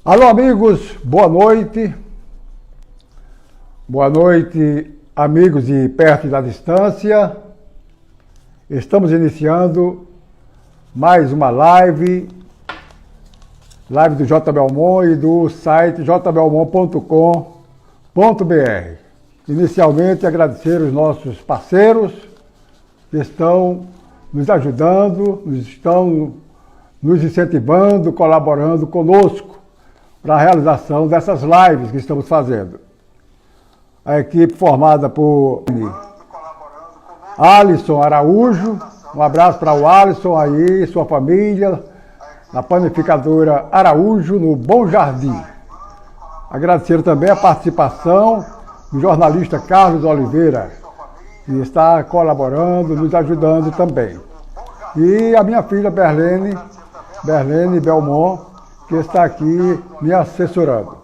Alô, amigos, boa noite. Boa noite, amigos de perto e da distância. Estamos iniciando mais uma live do J. Belmont e do site jbelmont.com.br. Inicialmente, agradecer os nossos parceiros que estão nos ajudando, estão nos incentivando, colaborando conosco para a realização dessas lives que estamos fazendo. A equipe formada por Alisson Araújo, um abraço para o Alisson aí e sua família, na panificadora Araújo, no Bom Jardim. Agradecer também a participação do jornalista Carlos Oliveira, que está colaborando, nos ajudando também. E a minha filha Berlene Belmont, que está aqui me assessorando.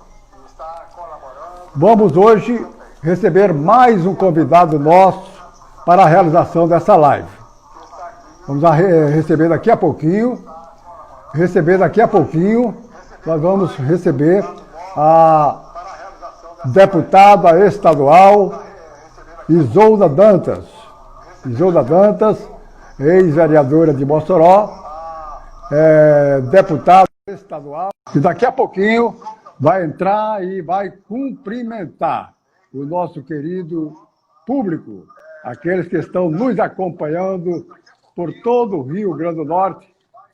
Vamos hoje receber mais um convidado nosso para a realização dessa live. Vamos receber daqui a pouquinho. Nós vamos receber a deputada estadual Isolda Dantas. Ex-vereadora de Mossoró, deputada estadual, que daqui a pouquinho vai entrar e vai cumprimentar o nosso querido público, aqueles que estão nos acompanhando por todo o Rio Grande do Norte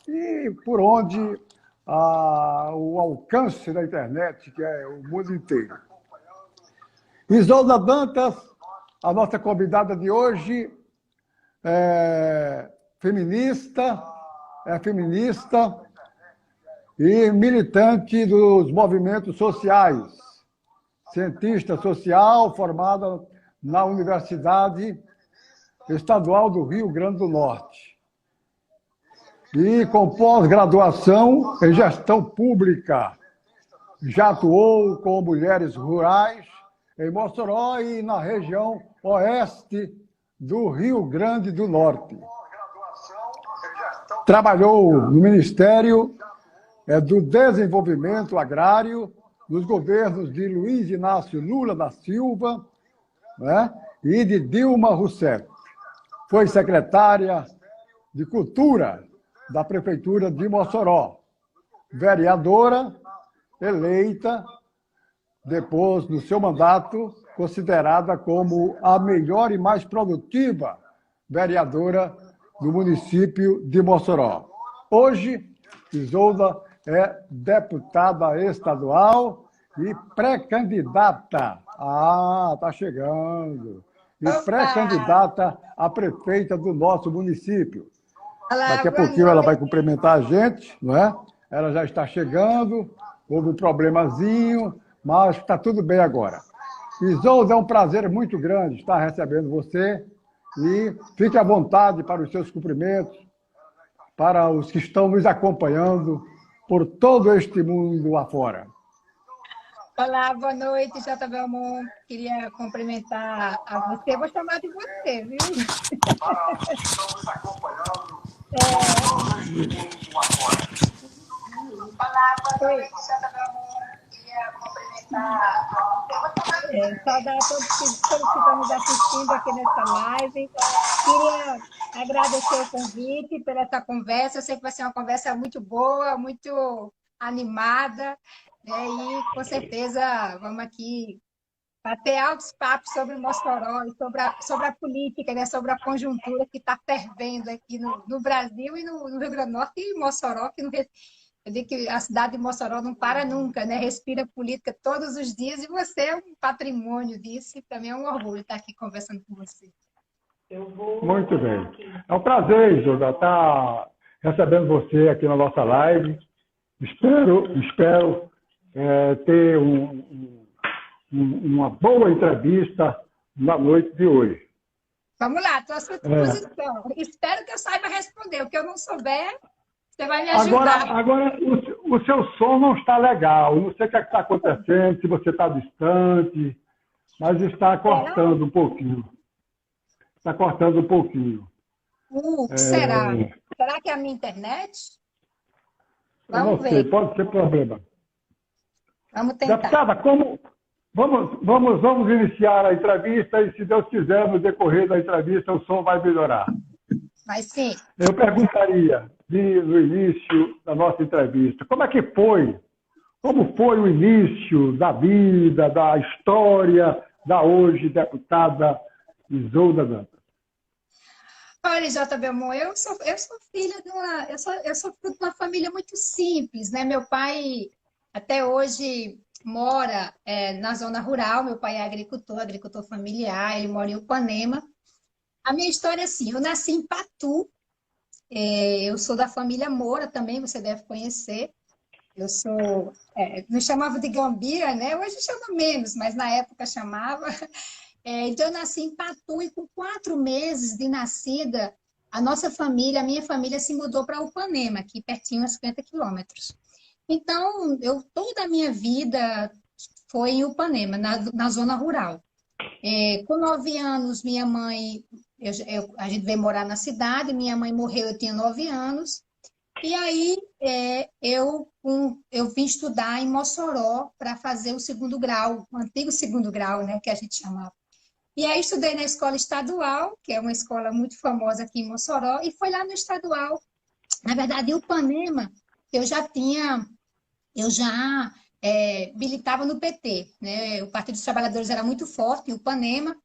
e por onde o alcance da internet, que é o mundo inteiro. Isolda Dantas, a nossa convidada de hoje, é feminista e militante dos movimentos sociais, cientista social formada na Universidade Estadual do Rio Grande do Norte. E com pós-graduação em gestão pública. Já atuou com mulheres rurais em Mossoró e na região oeste do Rio Grande do Norte. Trabalhou no Ministério do Desenvolvimento Agrário, nos governos de Luiz Inácio Lula da Silva, né, e de Dilma Rousseff. Foi secretária de Cultura da Prefeitura de Mossoró, vereadora eleita, depois do seu mandato, considerada como a melhor e mais produtiva vereadora do município de Mossoró. Hoje, Isolda é deputada estadual e pré-candidata. Tá chegando. E pré-candidata a prefeita do nosso município. Olá, daqui a pouquinho ela vai cumprimentar a gente, não é? Ela já está chegando, houve um problemazinho, mas está tudo bem agora. Isolda, é um prazer muito grande estar recebendo você e fique à vontade para os seus cumprimentos, para os que estão nos acompanhando por todo este mundo afora. Olá, boa noite, J. Belmont. Queria cumprimentar a você. Vou chamar de você, viu? Para os que estão nos acompanhando por todo este mundo afora. Olá, boa noite, J. Belmont. Queria cumprimentar saudar a todos que estão nos assistindo aqui nessa live. Queria agradecer o convite pela essa conversa. Eu sei que vai ser uma conversa muito boa, muito animada, né? E com certeza vamos aqui bater altos papos sobre Mossoró e sobre a política, né? Sobre a conjuntura que está fervendo aqui no Brasil e no Rio Grande do Norte e Mossoró, que não, eu digo que a cidade de Mossoró não para nunca, né? Respira política todos os dias e você é um patrimônio disso e também é um orgulho estar aqui conversando com você. Muito bem. É um prazer, Isolda, estar recebendo você aqui na nossa live. Espero ter uma boa entrevista na noite de hoje. Vamos lá, estou à sua disposição. Espero que eu saiba responder. O que eu não souber, você vai me ajudar. Agora o seu som não está legal. Não sei o que está acontecendo, se você está distante, mas está cortando um pouquinho. Está cortando um pouquinho. Será? Será que é a minha internet? Vamos ver. Pode ser problema. Vamos tentar. Deputada, vamos iniciar a entrevista e, se Deus quiser, no decorrer da entrevista, o som vai melhorar. Mas sim. Eu perguntaria, no início da nossa entrevista, como foi o início da vida, da história da hoje deputada Isolda Dantas? Olha, J. Belmont, eu sou filha de eu sou fruto de uma família muito simples, né? Meu pai até hoje mora na zona rural, meu pai é agricultor familiar, ele mora em Upanema. A minha história é assim, eu nasci em Patu, eu sou da família Moura também, você deve conhecer. Eu sou, me chamava de Gambira, né? Hoje chama menos, mas na época chamava. Então, eu nasci em Patu e com 4 meses de nascida, a minha família se mudou para Upanema, aqui pertinho, a 50 quilômetros. Então, toda a minha vida foi em Upanema, na zona rural. Com 9 anos, minha mãe, a gente veio morar na cidade, minha mãe morreu, eu tinha 9 anos. E aí, eu vim estudar em Mossoró para fazer o segundo grau, o antigo segundo grau, né, que a gente chamava. E aí, estudei na escola estadual, que é uma escola muito famosa aqui em Mossoró, e foi lá no estadual. Na verdade, em Upanema, eu já militava no PT, né? O Partido dos Trabalhadores era muito forte em Upanema.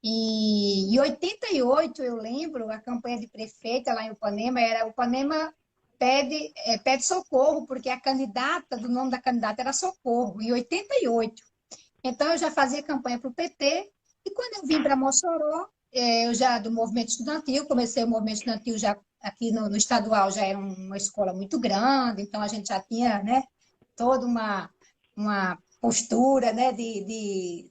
E em 88, eu lembro, a campanha de prefeita lá em Upanema era Upanema pede socorro, porque o nome da candidata era Socorro, em 88. Então, eu já fazia campanha para o PT, e quando eu vim para Mossoró, eu já do movimento estudantil, comecei o movimento estudantil já aqui no estadual, já era uma escola muito grande, então a gente já tinha, né, toda uma postura, né, de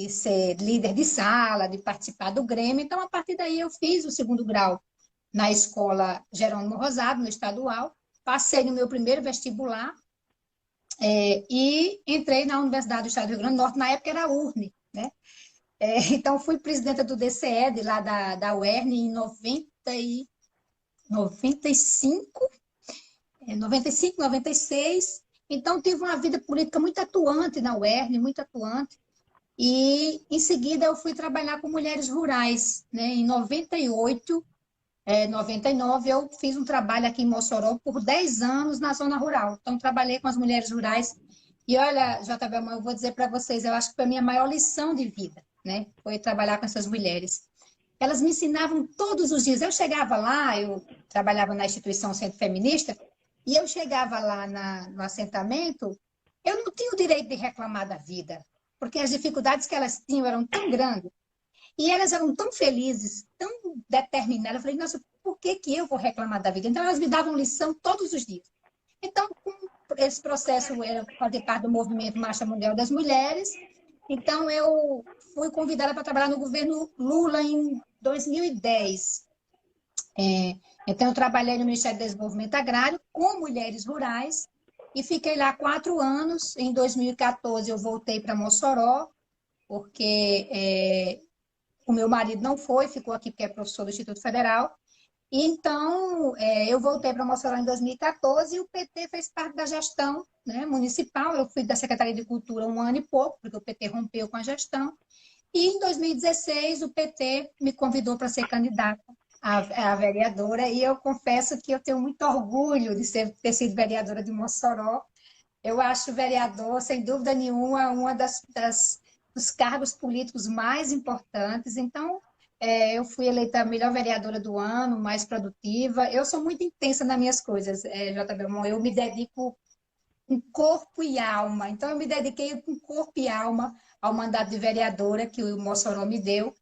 ser líder de sala, de participar do Grêmio. Então, a partir daí, eu fiz o segundo grau na escola Jerônimo Rosado, no estadual, passei no meu primeiro vestibular e entrei na Universidade do Estado do Rio Grande do Norte, na época era a URNE, né? Então, fui presidenta do DCE, de lá da UERN, em 95, 96. Então, tive uma vida política muito atuante na UERN, muito atuante. E, em seguida, eu fui trabalhar com mulheres rurais, né? Em 98, 99, eu fiz um trabalho aqui em Mossoró por 10 anos na zona rural. Então, trabalhei com as mulheres rurais. E olha, JB, eu vou dizer para vocês, eu acho que foi a minha maior lição de vida, né? Foi trabalhar com essas mulheres. Elas me ensinavam todos os dias. Eu chegava lá, eu trabalhava na instituição Centro Feminista, e eu chegava lá no assentamento, eu não tinha o direito de reclamar da vida, porque as dificuldades que elas tinham eram tão grandes. E elas eram tão felizes, tão determinadas. Eu falei, nossa, por que eu vou reclamar da vida? Então, elas me davam lição todos os dias. Então, esse processo era fazer parte do movimento Marcha Mundial das Mulheres. Então, eu fui convidada para trabalhar no governo Lula em 2010. Então, eu trabalhei no Ministério do Desenvolvimento Agrário com mulheres rurais e fiquei lá 4 anos. Em 2014, eu voltei para Mossoró, porque o meu marido não foi, ficou aqui porque é professor do Instituto Federal. E então, eu voltei para Mossoró em 2014 e o PT fez parte da gestão, né, municipal. Eu fui da Secretaria de Cultura 1 ano e pouco, porque o PT rompeu com a gestão. E em 2016, o PT me convidou para ser candidata a vereadora. E eu confesso que eu tenho muito orgulho de ter sido vereadora de Mossoró. Eu acho vereador, sem dúvida nenhuma, uma dos cargos políticos mais importantes. Então, eu fui eleita a melhor vereadora do ano, mais produtiva. Eu sou muito intensa nas minhas coisas, J. Belmont. Eu me dedico com corpo e alma. Então, eu me dediquei com corpo e alma ao mandato de vereadora que o Mossoró me deu.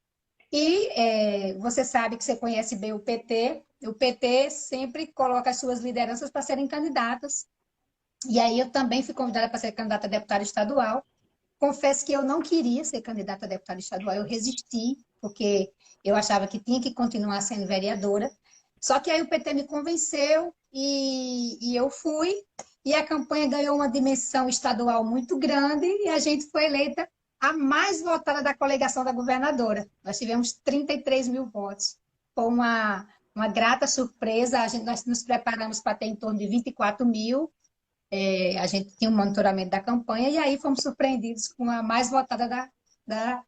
E você sabe que você conhece bem o PT. O PT sempre coloca as suas lideranças para serem candidatas. E aí eu também fui convidada para ser candidata a deputada estadual. Confesso que eu não queria ser candidata a deputada estadual, eu resisti, porque eu achava que tinha que continuar sendo vereadora. Só que aí o PT me convenceu e eu fui, e a campanha ganhou uma dimensão estadual muito grande e a gente foi eleita a mais votada da coligação da governadora. Nós tivemos 33 mil votos. Foi uma grata surpresa, nós nos preparamos para ter em torno de 24 mil, A gente tinha um monitoramento da campanha e aí fomos surpreendidos com a mais votada da,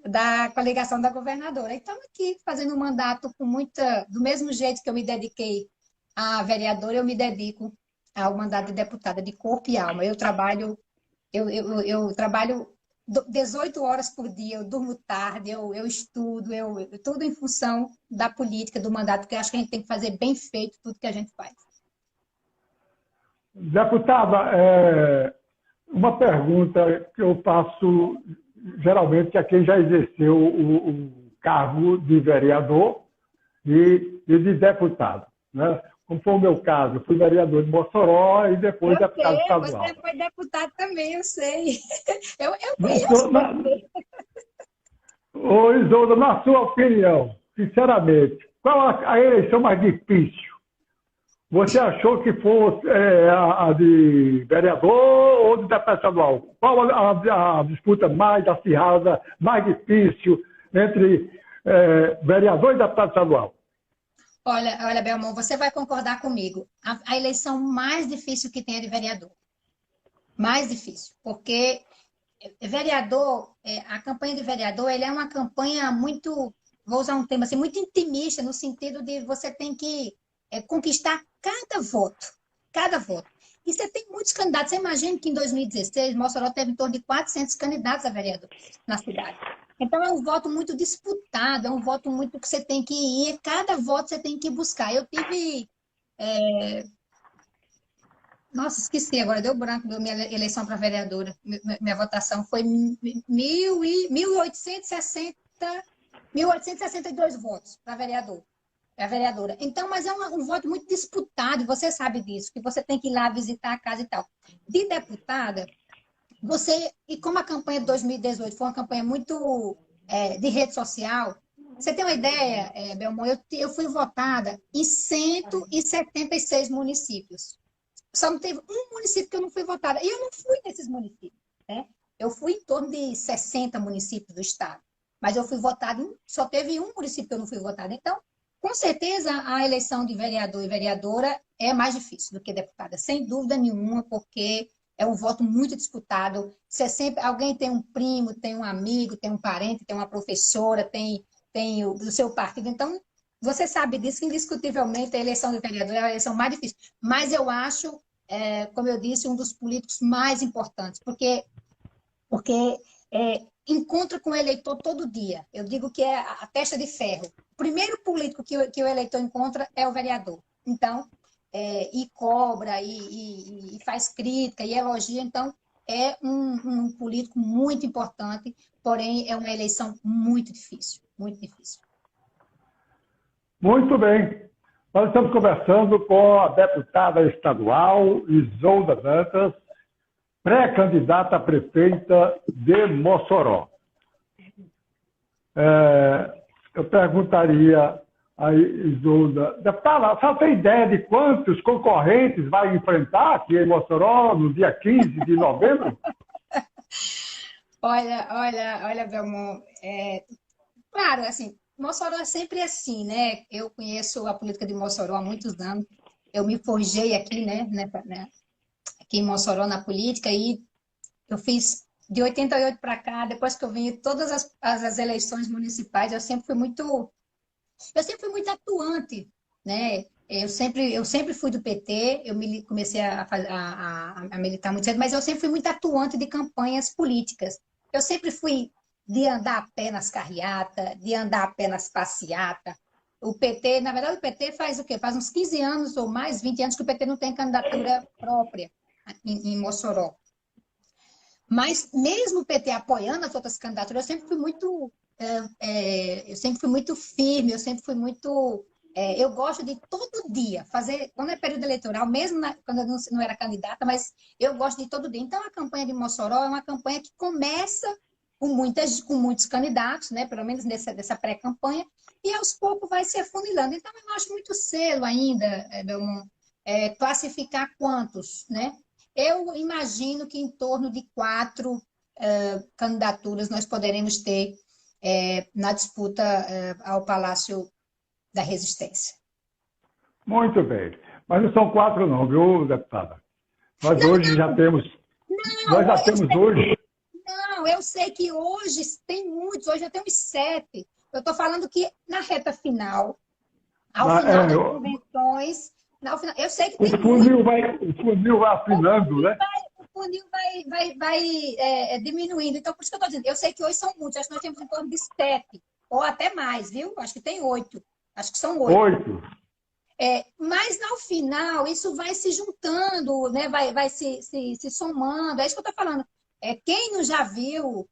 da coligação da governadora. E estamos aqui fazendo um mandato com muita... Do mesmo jeito que eu me dediquei à vereadora, eu me dedico ao mandato de deputada de corpo e alma. Eu trabalho 18 horas por dia, eu durmo tarde, eu estudo, tudo em função da política, do mandato, porque eu acho que a gente tem que fazer bem feito tudo que a gente faz. Deputada, uma pergunta que eu faço geralmente a quem já exerceu o cargo de vereador e de deputado, né? Como foi o meu caso, eu fui vereador de Mossoró e depois deputado estadual. Você foi deputado também, eu sei. Eu conheço você. Ô, Isolda, na sua opinião, sinceramente, qual a eleição mais difícil? Você achou que fosse a de vereador ou de deputado estadual? Qual a disputa mais acirrada, mais difícil entre vereador e deputado estadual? Olha, Belmont, você vai concordar comigo. A eleição mais difícil que tem é de vereador. Mais difícil, porque vereador, a campanha de vereador, ele é uma campanha muito, vou usar um termo assim, muito intimista, no sentido de você tem que conquistar cada voto. Cada voto. E você tem muitos candidatos. Você imagina que em 2016, Mossoró teve em torno de 400 candidatos a vereador na cidade. Então, é um voto muito disputado, é um voto muito que você tem que ir, cada voto você tem que buscar. Eu tive... Nossa, esqueci agora, deu branco da minha eleição para vereadora. Minha votação foi 1.862 votos para vereador. A vereadora. Então, mas é um voto muito disputado, e você sabe disso, que você tem que ir lá visitar a casa e tal. De deputada, e como a campanha de 2018 foi uma campanha muito de rede social, você tem uma ideia, Belmont, eu fui votada em 176 municípios. Só não teve um município que eu não fui votada. E eu não fui nesses municípios, né? Eu fui em torno de 60 municípios do estado. Mas eu fui votada só teve um município que eu não fui votada. Então, com certeza, a eleição de vereador e vereadora é mais difícil do que deputada, sem dúvida nenhuma, porque é um voto muito disputado. Você sempre, alguém tem um primo, tem um amigo, tem um parente, tem uma professora, tem o seu partido. Então, você sabe disso, indiscutivelmente, a eleição de vereador é a eleição mais difícil. Mas eu acho, como eu disse, um dos políticos mais importantes, porque encontra com o eleitor todo dia. Eu digo que é a testa de ferro. O primeiro político que o eleitor encontra é o vereador. Então, e cobra, e faz crítica, e elogia. Então, é um político muito importante, porém, é uma eleição muito difícil. Muito difícil. Muito bem. Nós estamos conversando com a deputada estadual Isolda Dantas, pré-candidata a prefeita de Mossoró. Eu perguntaria a Isolda, deputada, a senhora tem ideia de quantos concorrentes vai enfrentar aqui em Mossoró no dia 15 de novembro? Olha, Belmont, claro, assim, Mossoró é sempre assim, né? Eu conheço a política de Mossoró há muitos anos. Eu me forjei aqui, né, aqui em Mossoró na política, e eu fiz de 88 para cá, depois que eu vim todas as eleições municipais, eu sempre fui muito atuante, né? Eu sempre fui do PT, comecei a militar muito cedo, mas eu sempre fui muito atuante de campanhas políticas. Eu sempre fui de andar a pé nas carreatas, de andar a pé nas passeatas. O PT, na verdade, o PT faz o quê? Faz uns 15 anos ou mais, 20 anos que o PT não tem candidatura própria em Mossoró. Mas mesmo o PT apoiando as outras candidaturas, eu sempre fui muito firme, eu sempre fui muito... eu gosto de todo dia fazer, quando é período eleitoral, mesmo quando eu não era candidata, mas eu gosto de todo dia. Então, a campanha de Mossoró é uma campanha que começa com muitos candidatos, né? Pelo menos dessa pré-campanha, e aos poucos vai se afunilando. Então, eu acho muito cedo ainda, Belmont, classificar quantos, né? Eu imagino que em torno de 4 candidaturas nós poderemos ter na disputa ao Palácio da Resistência. Muito bem. Mas não são 4 não, viu, deputada? Nós hoje já temos... Nós já temos hoje... Não, eu sei que hoje tem muitos, hoje já tem uns 7. Eu estou falando que na reta final, ao final das convenções, eu sei que tem o funil vai afinando, né? O funil vai diminuindo. Então, por isso que eu estou dizendo, eu sei que hoje são muitos, acho que nós temos em torno de 7, ou até mais, viu? Acho que tem 8. Acho que são 8. Mas, no final, isso vai se juntando, né? vai se somando. É isso que eu estou falando. Quem não já viu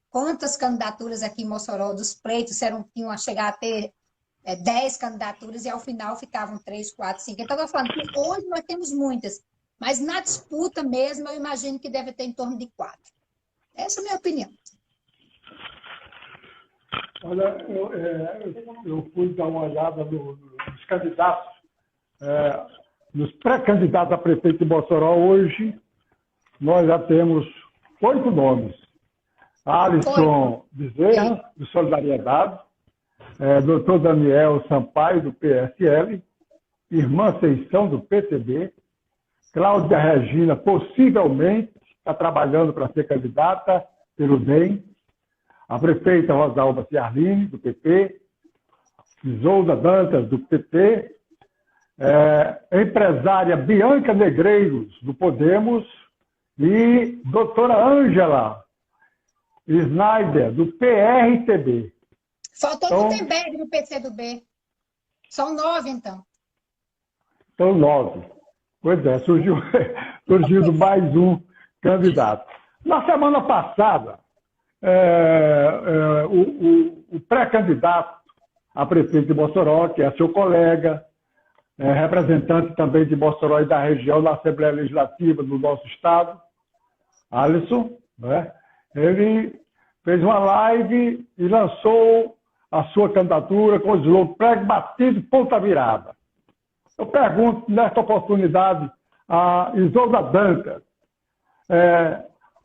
quantas candidaturas aqui em Mossoró, dos pleitos, tinham a chegar a ter 10 candidaturas e, ao final, ficavam 3, 4, 5. Então, eu estou falando que hoje nós temos muitas. Mas, na disputa mesmo, eu imagino que deve ter em torno de 4. Essa é a minha opinião. Olha, eu fui dar uma olhada nos candidatos, nos pré-candidatos a prefeito de Mossoró. Hoje, nós já temos 8 nomes. Alisson Bezerra, do Solidariedade, doutor Daniel Sampaio, do PSL, Irmã Seição, do PTB, Cláudia Regina, possivelmente, está trabalhando para ser candidata pelo DEM, a prefeita Rosalba Ciarline, do PP, Isolda Dantas, do PT, a empresária Bianca Negreiros, do Podemos, e doutora Ângela Snyder, do PRTB. Faltou então, Gutenberg, do PCdoB. São 9, então. São 9. Pois é, surgiu mais um candidato. Na semana passada, o pré-candidato a prefeito de Mossoró, que é seu colega, representante também de Mossoró e da região na Assembleia Legislativa do nosso estado, Alisson, né? Ele fez uma live e lançou a sua candidatura com o slogan Prego Batido, Ponta Virada. Eu pergunto, nesta oportunidade, a Isolda Dantas,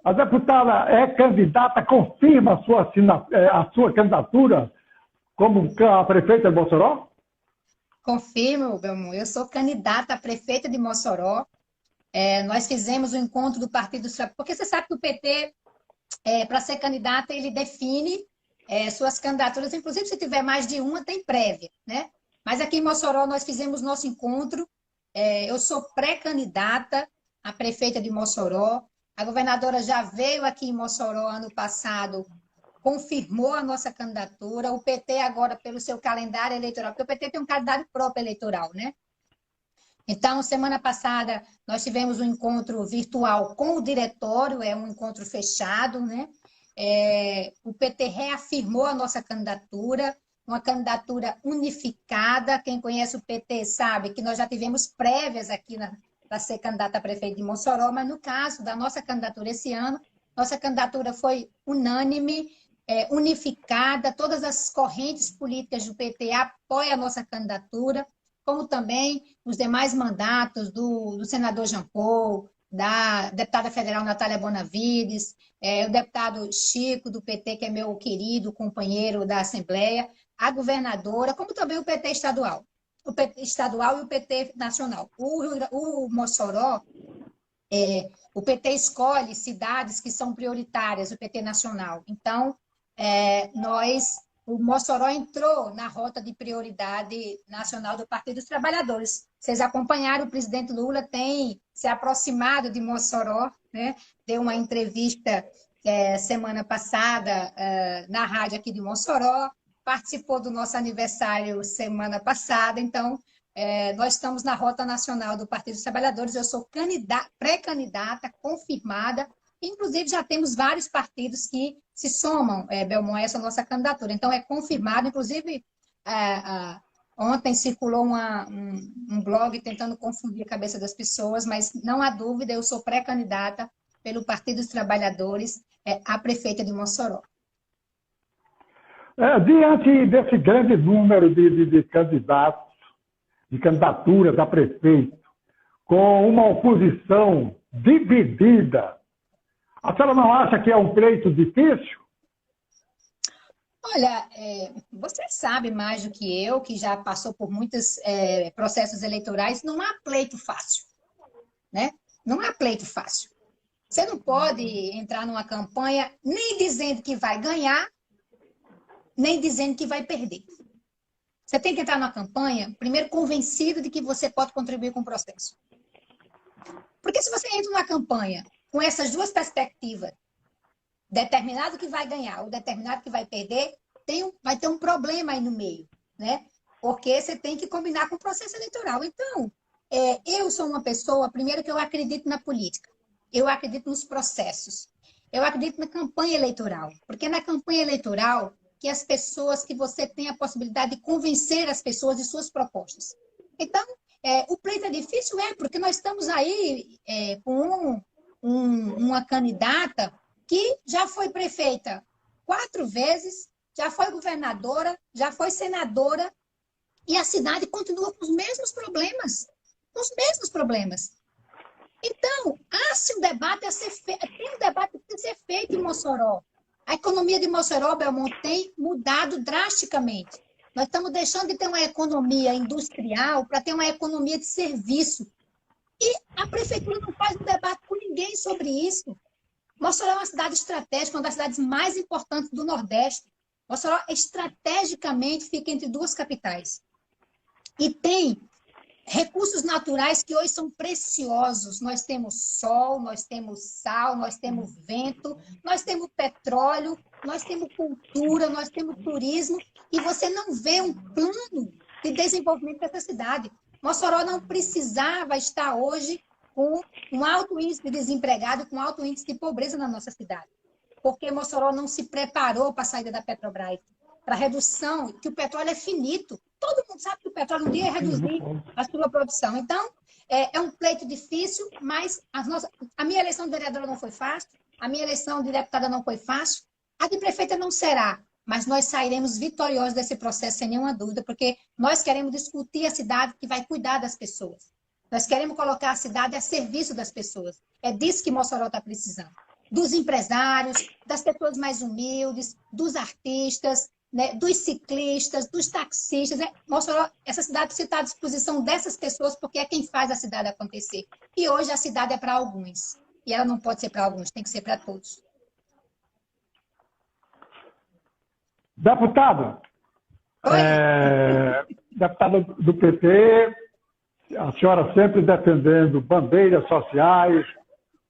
a deputada é candidata, confirma a sua candidatura como a prefeita de Mossoró? Confirmo, Belmont. Eu sou candidata a prefeita de Mossoró. Nós fizemos o encontro do Partido dos Trabalhadores, porque você sabe que o PT, para ser candidata, ele define suas candidaturas, inclusive se tiver mais de uma, tem prévia, né? Mas aqui em Mossoró nós fizemos nosso encontro. Eu sou pré-candidata a prefeita de Mossoró. A governadora já veio aqui em Mossoró ano passado, confirmou a nossa candidatura. O PT agora, pelo seu calendário eleitoral, porque o PT tem um calendário próprio eleitoral, né? Então, semana passada, nós tivemos um encontro virtual com o diretório, um encontro fechado, né? O PT reafirmou a nossa candidatura, uma candidatura unificada. Quem conhece o PT sabe que nós já tivemos prévias aqui para ser candidata a prefeito de Mossoró, mas no caso da nossa candidatura esse ano, nossa candidatura foi unânime, unificada, todas as correntes políticas do PT apoiam a nossa candidatura, como também os demais mandatos do senador Jean Paul, da deputada federal Natália Bonavides, o deputado Chico, do PT, que é meu querido companheiro da Assembleia, a governadora, como também o PT estadual. O PT estadual e o PT nacional. O Mossoró, o PT escolhe cidades que são prioritárias, o PT nacional. Então, o Mossoró entrou na rota de prioridade nacional do Partido dos Trabalhadores. Vocês acompanharam, o presidente Lula tem se aproximado de Mossoró, né? Deu uma entrevista semana passada na rádio aqui de Mossoró, participou do nosso aniversário semana passada. Então, nós estamos na rota nacional do Partido dos Trabalhadores. Eu sou pré-candidata, confirmada. Inclusive, já temos vários partidos que se somam, Belmont, a essa nossa candidatura. Então, é confirmado. Inclusive, ontem circulou um blog tentando confundir a cabeça das pessoas, mas não há dúvida, eu sou pré-candidata pelo Partido dos Trabalhadores a prefeita de Mossoró. Diante desse grande número de candidatos, de candidaturas a prefeito, com uma oposição dividida, a senhora não acha que é um pleito difícil? Olha, você sabe mais do que eu, que já passou por muitos processos eleitorais, não há pleito fácil, né? Não é pleito fácil. Você não pode entrar numa campanha nem dizendo que vai ganhar, nem dizendo que vai perder. Você tem que entrar numa campanha, primeiro, convencido de que você pode contribuir com o processo. Porque se você entra numa campanha com essas duas perspectivas, determinado que vai ganhar ou determinado que vai perder, vai ter um problema aí no meio, né? Porque você tem que combinar com o processo eleitoral. Então, eu sou uma pessoa, primeiro, que eu acredito na política. Eu acredito nos processos. Eu acredito na campanha eleitoral. Porque na campanha eleitoral, que as pessoas, que você tem a possibilidade de convencer as pessoas de suas propostas. Então, o pleito é difícil, porque nós estamos aí com uma candidata que já foi prefeita 4 vezes, já foi governadora, já foi senadora, e a cidade continua com os mesmos problemas. Os mesmos problemas. Então, há-se um debate a ser feito, tem um debate que tem que ser feito em Mossoró. A economia de Mossoró, Belmonte, tem mudado drasticamente. Nós estamos deixando de ter uma economia industrial para ter uma economia de serviço. E a prefeitura não faz um debate com ninguém sobre isso. Mossoró é uma cidade estratégica, uma das cidades mais importantes do Nordeste. Mossoró, estrategicamente, fica entre 2 capitais. E tem recursos naturais que hoje são preciosos. Nós temos sol, nós temos sal, nós temos vento, nós temos petróleo, nós temos cultura, nós temos turismo, e você não vê um plano de desenvolvimento dessa cidade. Mossoró não precisava estar hoje com um alto índice de desempregado, com alto índice de pobreza na nossa cidade, porque Mossoró não se preparou para a saída da Petrobras, para a redução, que o petróleo é finito. Todo mundo sabe que o petróleo um dia ia reduzir a sua produção. Então, é um pleito difícil, mas a minha eleição de vereadora não foi fácil, a minha eleição de deputada não foi fácil, a de prefeita não será, mas nós sairemos vitoriosos desse processo sem nenhuma dúvida, porque nós queremos discutir a cidade que vai cuidar das pessoas. Nós queremos colocar a cidade a serviço das pessoas. É disso que Mossoró está precisando. Dos empresários, das pessoas mais humildes, dos artistas, né, dos ciclistas, dos taxistas. Mossoró, essa cidade precisa estar à disposição dessas pessoas, porque é quem faz a cidade acontecer. E hoje a cidade é para alguns. E ela não pode ser para alguns, tem que ser para todos. Deputada, deputada do PT, a senhora sempre defendendo bandeiras sociais,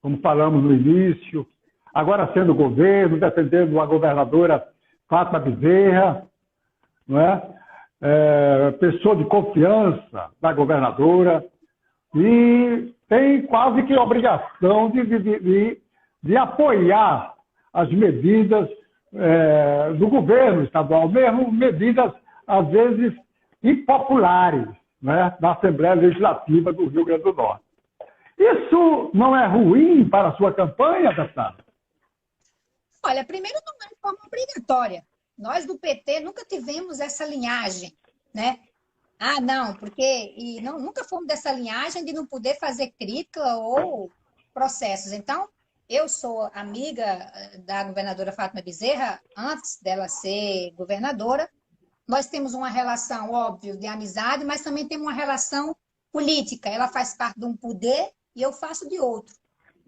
como falamos no início, agora sendo governo, defendendo a governadora Fátima Bezerra, não é? Pessoa de confiança da governadora, e tem quase que obrigação de apoiar as medidas do governo estadual, mesmo medidas, às vezes, impopulares, né, da Assembleia Legislativa do Rio Grande do Norte. Isso não é ruim para a sua campanha, deputada? Olha, primeiro não é de forma obrigatória. Nós do PT nunca tivemos essa linhagem, né? Ah, não, porque nunca fomos dessa linhagem de não poder fazer crítica ou processos. Então, eu sou amiga da governadora Fátima Bezerra antes dela ser governadora. Nós temos uma relação, óbvio, de amizade, mas também temos uma relação política. Ela faz parte de um poder e eu faço de outro.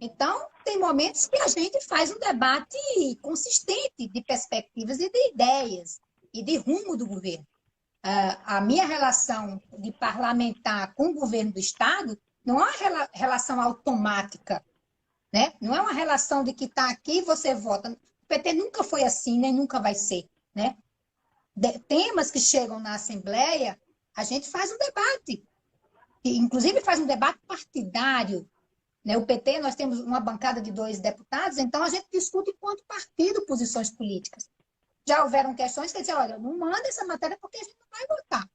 Então, tem momentos que a gente faz um debate consistente de perspectivas e de ideias e de rumo do governo. A minha relação de parlamentar com o governo do Estado não é uma relação automática, né? Não é uma relação de que está aqui e você vota. O PT nunca foi assim, nem nunca vai ser, né? Temas que chegam na Assembleia, a gente faz um debate. E, inclusive, faz um debate partidário. Né? O PT, nós temos uma bancada de 2 deputados, então a gente discute enquanto partido posições políticas. Já houveram questões que dizem, olha, não manda essa matéria porque a gente não vai votar.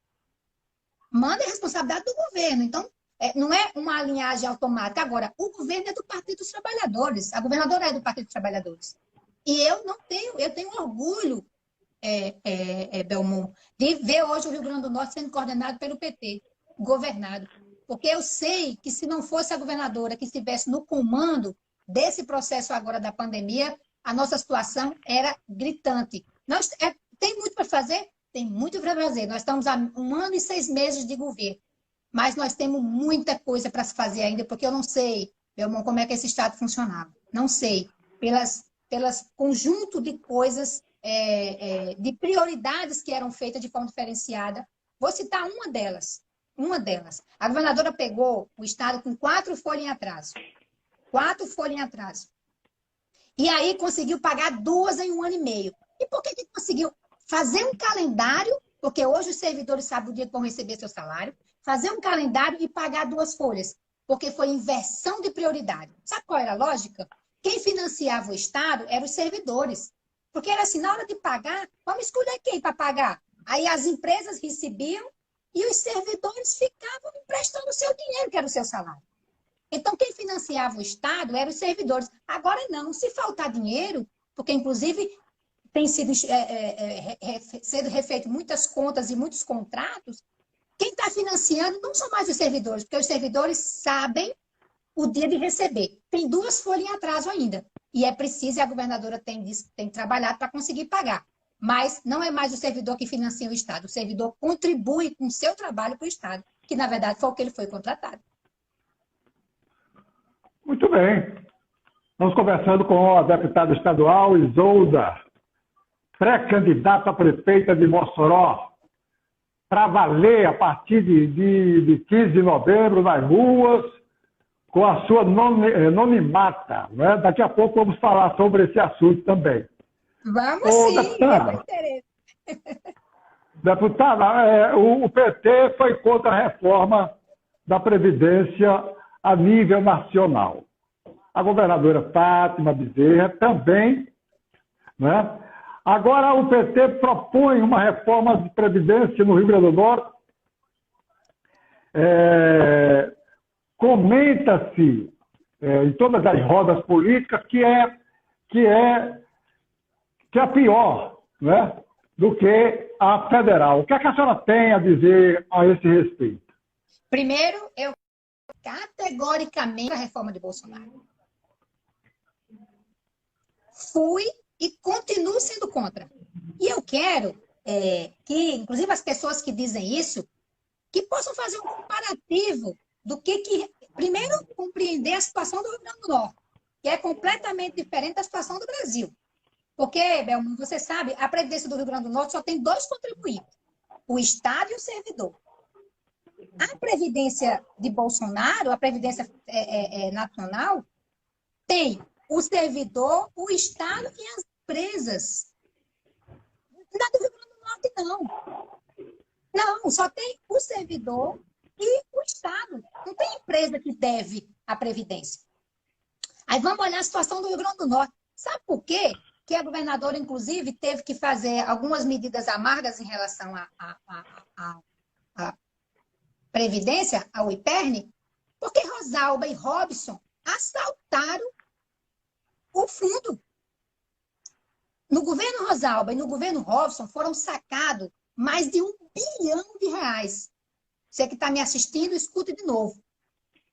Manda a responsabilidade do governo. Então, não é uma linhagem automática. Agora, o governo é do Partido dos Trabalhadores, a governadora é do Partido dos Trabalhadores. E eu tenho orgulho, Belmont, de ver hoje o Rio Grande do Norte sendo coordenado pelo PT, governado. Porque eu sei que se não fosse a governadora que estivesse no comando desse processo agora da pandemia, a nossa situação era gritante. Tem muito para fazer? Tem muito para fazer. Nós estamos há 1 ano e 6 meses de governo, mas nós temos muita coisa para se fazer ainda, porque eu não sei Belmont, como é que esse Estado funcionava. Não sei. Pelas conjunto de coisas, de prioridades que eram feitas de forma diferenciada. Vou citar uma delas. Uma delas. A governadora pegou o Estado com 4 folhas em atraso. 4 folhas em atraso. E aí conseguiu pagar 2 em 1 ano e meio. E por que conseguiu? Fazer um calendário, porque hoje os servidores sabem o dia que vão receber seu salário, fazer um calendário e pagar 2 folhas, porque foi inversão de prioridade. Sabe qual era a lógica? Quem financiava o Estado eram os servidores. Porque era assim, na hora de pagar, vamos escolher quem para pagar. Aí as empresas recebiam e os servidores ficavam emprestando o seu dinheiro, que era o seu salário. Então, quem financiava o Estado eram os servidores. Agora não, se faltar dinheiro, porque inclusive tem sido refeito muitas contas e muitos contratos, quem está financiando não são mais os servidores, porque os servidores sabem o dia de receber. Tem 2 folhas em atraso ainda. E é preciso, e a governadora tem trabalhado para conseguir pagar. Mas não é mais o servidor que financia o Estado. O servidor contribui com o seu trabalho para o Estado, que na verdade foi o que ele foi contratado. Muito bem. Estamos conversando com a deputada estadual Isolda, pré-candidata a prefeita de Mossoró, para valer a partir de 15 de novembro nas ruas, com a sua anonimata. Né? Daqui a pouco vamos falar sobre esse assunto também. Vamos sim, deputada, deputada, o PT foi contra a reforma da Previdência a nível nacional. A governadora Fátima Bezerra também, né? Agora o PT propõe uma reforma de Previdência no Rio Grande do Norte. Comenta-se em todas as rodas políticas que é pior, né, do que a federal. O que a senhora tem a dizer a esse respeito? Primeiro, eu categoricamente a reforma de Bolsonaro. Fui e continuo sendo contra. E eu quero que, inclusive, as pessoas que dizem isso, que possam fazer um comparativo do que primeiro, compreender a situação do Rio Grande do Norte, que é completamente diferente da situação do Brasil. Porque, Belmont, você sabe, a Previdência do Rio Grande do Norte só tem 2 contribuintes, o Estado e o servidor. A Previdência de Bolsonaro, a Previdência Nacional, tem o servidor, o Estado e as empresas. Na do Rio Grande do Norte, não. Não, só tem o servidor e o Estado. Não tem empresa que deve a Previdência. Aí vamos olhar a situação do Rio Grande do Norte. Sabe por quê? Que a governadora, inclusive, teve que fazer algumas medidas amargas em relação à Previdência, ao IPERN, porque Rosalba e Robson assaltaram o fundo. No governo Rosalba e no governo Robson foram sacados mais de R$1 bilhão. Você que está me assistindo, escute de novo.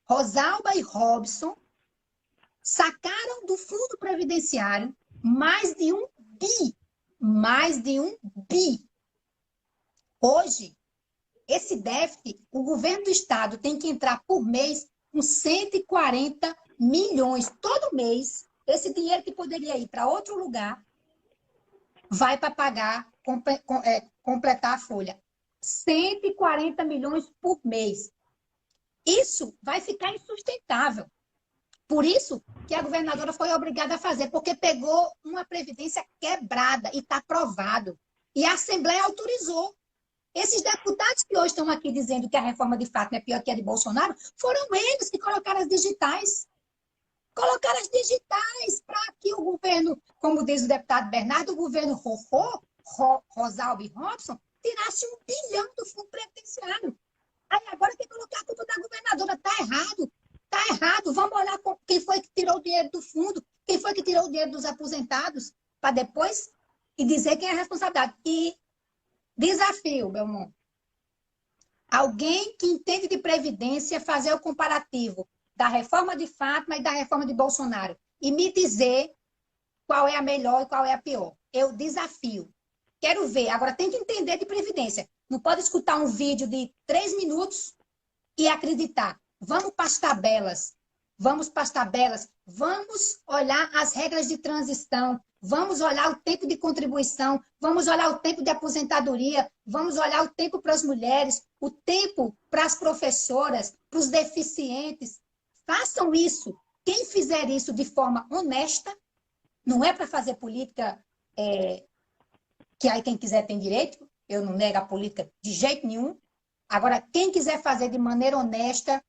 Rosalba e Robson sacaram do fundo previdenciário mais de R$1 bi. Mais de R$1 bi. Hoje, esse déficit, o governo do estado tem que entrar por mês com 140 milhões. Todo mês, esse dinheiro que poderia ir para outro lugar, vai para pagar, completar a folha. 140 milhões por mês. Isso vai ficar insustentável. Por isso que a governadora foi obrigada a fazer, porque pegou uma previdência quebrada e está aprovado. E a Assembleia autorizou. Esses deputados que hoje estão aqui dizendo que a reforma de fato é pior que a de Bolsonaro, foram eles que colocaram as digitais. Colocaram as digitais para que o governo, como diz o deputado Bernardo, o governo Rosalba e Robson, tirasse R$1 bilhão do fundo previdenciário. Aí agora quer colocar a culpa da governadora. Está errado. Está errado. Vamos olhar quem foi que tirou o dinheiro do fundo, quem foi que tirou o dinheiro dos aposentados, para depois e dizer quem é a responsabilidade. E desafio, Belmont. Alguém que entende de previdência fazer o comparativo da reforma de Fátima e da reforma de Bolsonaro e me dizer qual é a melhor e qual é a pior. Eu desafio. Quero ver. Agora, tem que entender de previdência. Não pode escutar um vídeo de 3 minutos e acreditar. Vamos para as tabelas. vamos para as tabelas, vamos olhar as regras de transição, vamos olhar o tempo de contribuição, vamos olhar o tempo de aposentadoria, vamos olhar o tempo para as mulheres, o tempo para as professoras, para os deficientes. Façam isso. Quem fizer isso de forma honesta, não é para fazer política que aí quem quiser tem direito, eu não nego a política de jeito nenhum. Agora, quem quiser fazer de maneira honesta,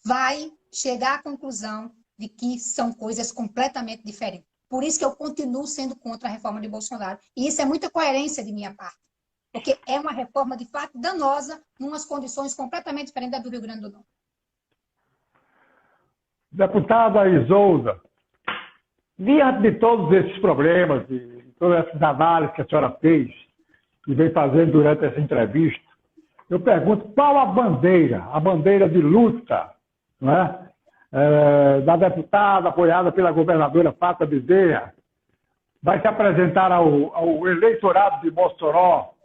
vai chegar à conclusão de que são coisas completamente diferentes. Por isso que eu continuo sendo contra a reforma de Bolsonaro. E isso é muita coerência de minha parte. Porque é uma reforma, de fato, danosa, em umas condições completamente diferentes da do Rio Grande do Norte. Deputada Isolda, diante de todos esses problemas, de todas essas análises que a senhora fez e vem fazendo durante essa entrevista, eu pergunto qual a bandeira de luta, não é? Da deputada apoiada pela governadora Fátima Bezerra, vai se apresentar ao eleitorado de Mossoró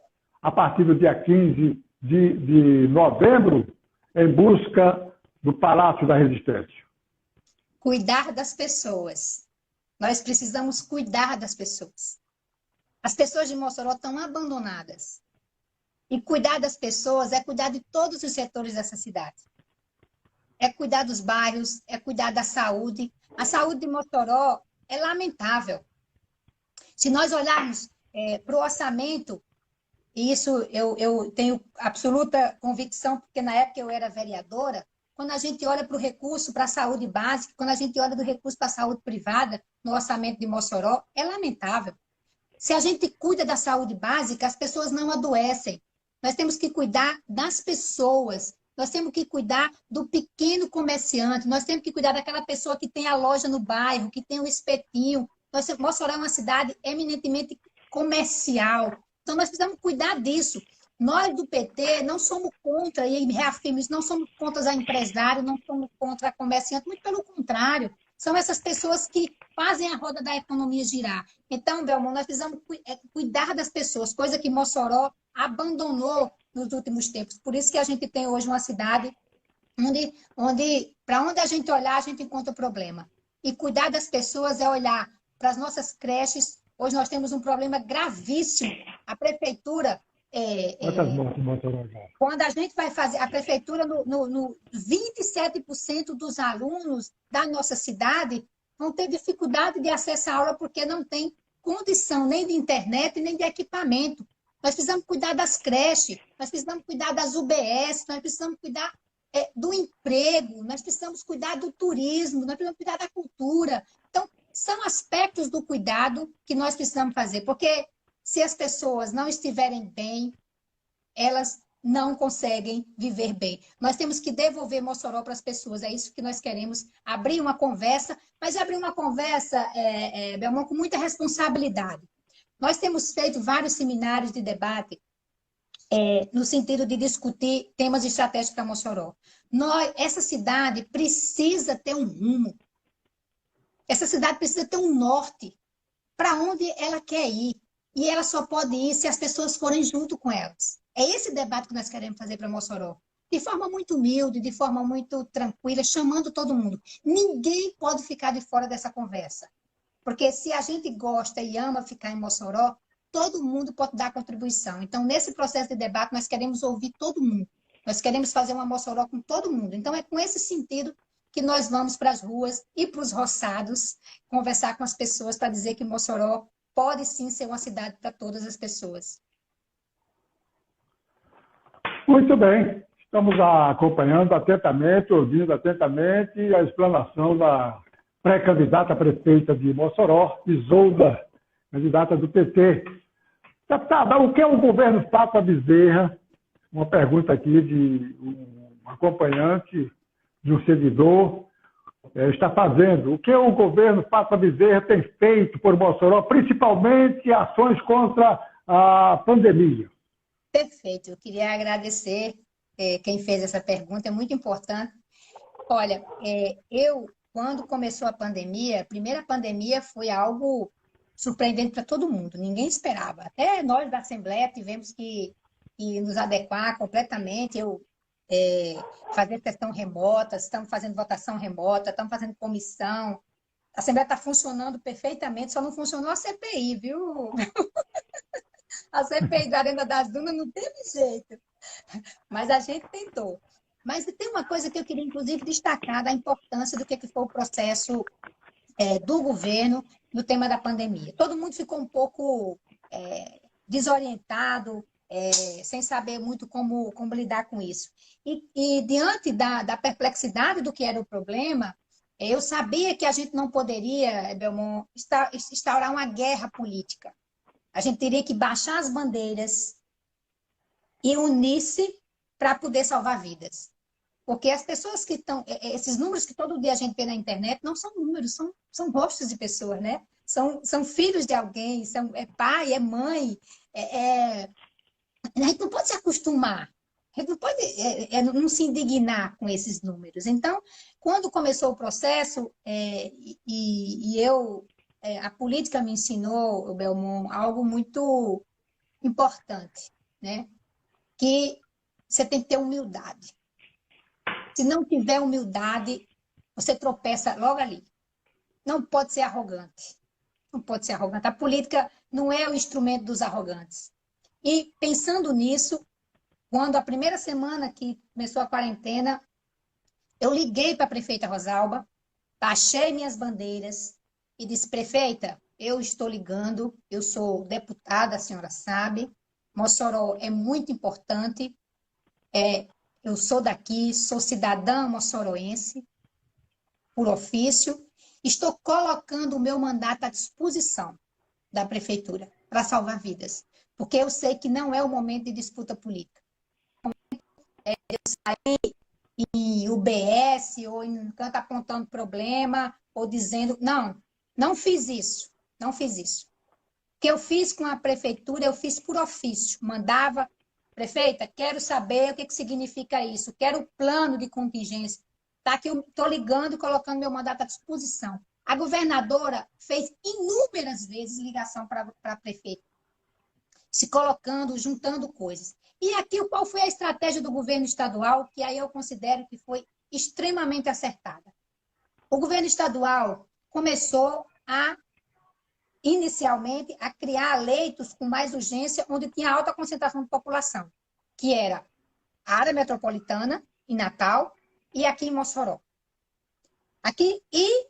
a partir do dia 15 de novembro, em busca do Palácio da Resistência. Cuidar das pessoas. Nós precisamos cuidar das pessoas. As pessoas de Mossoró estão abandonadas. E cuidar das pessoas é cuidar de todos os setores dessa cidade. É cuidar dos bairros, é cuidar da saúde. A saúde de Mossoró é lamentável. Se nós olharmos para o orçamento, e isso eu tenho absoluta convicção, porque na época eu era vereadora, quando a gente olha para o recurso para a saúde básica, quando a gente olha do recurso para a saúde privada no orçamento de Mossoró, é lamentável. Se a gente cuida da saúde básica, as pessoas não adoecem. Nós temos que cuidar das pessoas. Nós temos que cuidar do pequeno comerciante. Nós temos que cuidar daquela pessoa que tem a loja no bairro, que tem o espetinho. Mossoró é uma cidade eminentemente comercial. Então, nós precisamos cuidar disso. Nós, do PT, não somos contra, e reafirmo isso, não somos contra a empresário, não somos contra a comerciante, muito pelo contrário. São essas pessoas que fazem a roda da economia girar. Então, Belmont, nós precisamos cuidar das pessoas, coisa que Mossoró abandonou nos últimos tempos. Por isso que a gente tem hoje uma cidade para onde a gente olhar, a gente encontra o problema. E cuidar das pessoas é olhar para as nossas creches. Hoje nós temos um problema gravíssimo. A prefeitura... Quantas mortes em Mossoró já? Quando a gente vai fazer... A prefeitura, no 27% dos alunos da nossa cidade vão ter dificuldade de acesso à aula porque não tem condição nem de internet, nem de equipamento. Nós precisamos cuidar das creches, nós precisamos cuidar das UBS, nós precisamos cuidar do emprego, nós precisamos cuidar do turismo, nós precisamos cuidar da cultura. Então, são aspectos do cuidado que nós precisamos fazer, porque se as pessoas não estiverem bem, elas não conseguem viver bem. Nós temos que devolver Mossoró para as pessoas, é isso que nós queremos, abrir uma conversa, mas abrir uma conversa, Belmont, com muita responsabilidade. Nós temos feito vários seminários de debate no sentido de discutir temas estratégicos para Mossoró. Essa cidade precisa ter um rumo. Essa cidade precisa ter um norte para onde ela quer ir. E ela só pode ir se as pessoas forem junto com elas. É esse debate que nós queremos fazer para Mossoró. De forma muito humilde, de forma muito tranquila, chamando todo mundo. Ninguém pode ficar de fora dessa conversa. Porque se a gente gosta e ama ficar em Mossoró, todo mundo pode dar contribuição. Então, nesse processo de debate, nós queremos ouvir todo mundo. Nós queremos fazer uma Mossoró com todo mundo. Então, é com esse sentido que nós vamos para as ruas e para os roçados conversar com as pessoas para dizer que Mossoró pode sim ser uma cidade para todas as pessoas. Muito bem. Estamos acompanhando atentamente, ouvindo atentamente a explanação da pré-candidata a prefeita de Mossoró, Isolda, candidata do PT. Deputada, o que é o governo Fátima Bezerra? Uma pergunta aqui de um acompanhante, de um seguidor, está fazendo. O que o governo Fátima Bezerra tem feito por Mossoró, principalmente ações contra a pandemia? Perfeito. Eu queria agradecer quem fez essa pergunta, é muito importante. Olha, quando começou a pandemia, a primeira pandemia foi algo surpreendente para todo mundo, ninguém esperava. Até nós da Assembleia tivemos que nos adequar completamente. Eu fazer sessão remota, estamos fazendo votação remota, estamos fazendo comissão. A Assembleia está funcionando perfeitamente, só não funcionou a CPI, viu? A CPI da Arena das Dunas não teve jeito, mas a gente tentou. Mas tem uma coisa que eu queria, inclusive, destacar da importância do que foi o processo do governo no tema da pandemia. Todo mundo ficou um pouco desorientado, sem saber muito como lidar com isso. E diante da perplexidade do que era o problema, eu sabia que a gente não poderia, Belmont, instaurar uma guerra política. A gente teria que baixar as bandeiras e unir-se para poder salvar vidas. Porque as pessoas que estão... Esses números que todo dia a gente vê na internet não são números, são rostos de pessoas, né? São filhos de alguém, é pai, é mãe. A gente não pode se acostumar. A gente não pode não se indignar com esses números. Então, quando começou o processo, a política me ensinou, Belmont, algo muito importante, né? Que você tem que ter humildade. Se não tiver humildade, você tropeça logo ali. Não pode ser arrogante. Não pode ser arrogante. A política não é o instrumento dos arrogantes. E pensando nisso, quando a primeira semana que começou a quarentena, eu liguei para a prefeita Rosalba, baixei minhas bandeiras e disse: prefeita, eu estou ligando, eu sou deputada, a senhora sabe, Mossoró é muito importante, eu sou daqui, sou cidadã moçoroense, por ofício, estou colocando o meu mandato à disposição da prefeitura para salvar vidas, porque eu sei que não é o momento de disputa política. Eu sair em UBS ou em canto apontando problema ou dizendo, não fiz isso, não fiz isso. O que eu fiz com a prefeitura, eu fiz por ofício, mandava, prefeita, quero saber o que significa isso, quero o plano de contingência. Tá, que eu estou ligando e colocando meu mandato à disposição. A governadora fez inúmeras vezes ligação para a prefeita, se colocando, juntando coisas. E aqui, qual foi a estratégia do governo estadual, que aí eu considero que foi extremamente acertada? O governo estadual começou inicialmente, a criar leitos com mais urgência, onde tinha alta concentração de população, que era a área metropolitana, em Natal, e aqui em Mossoró. E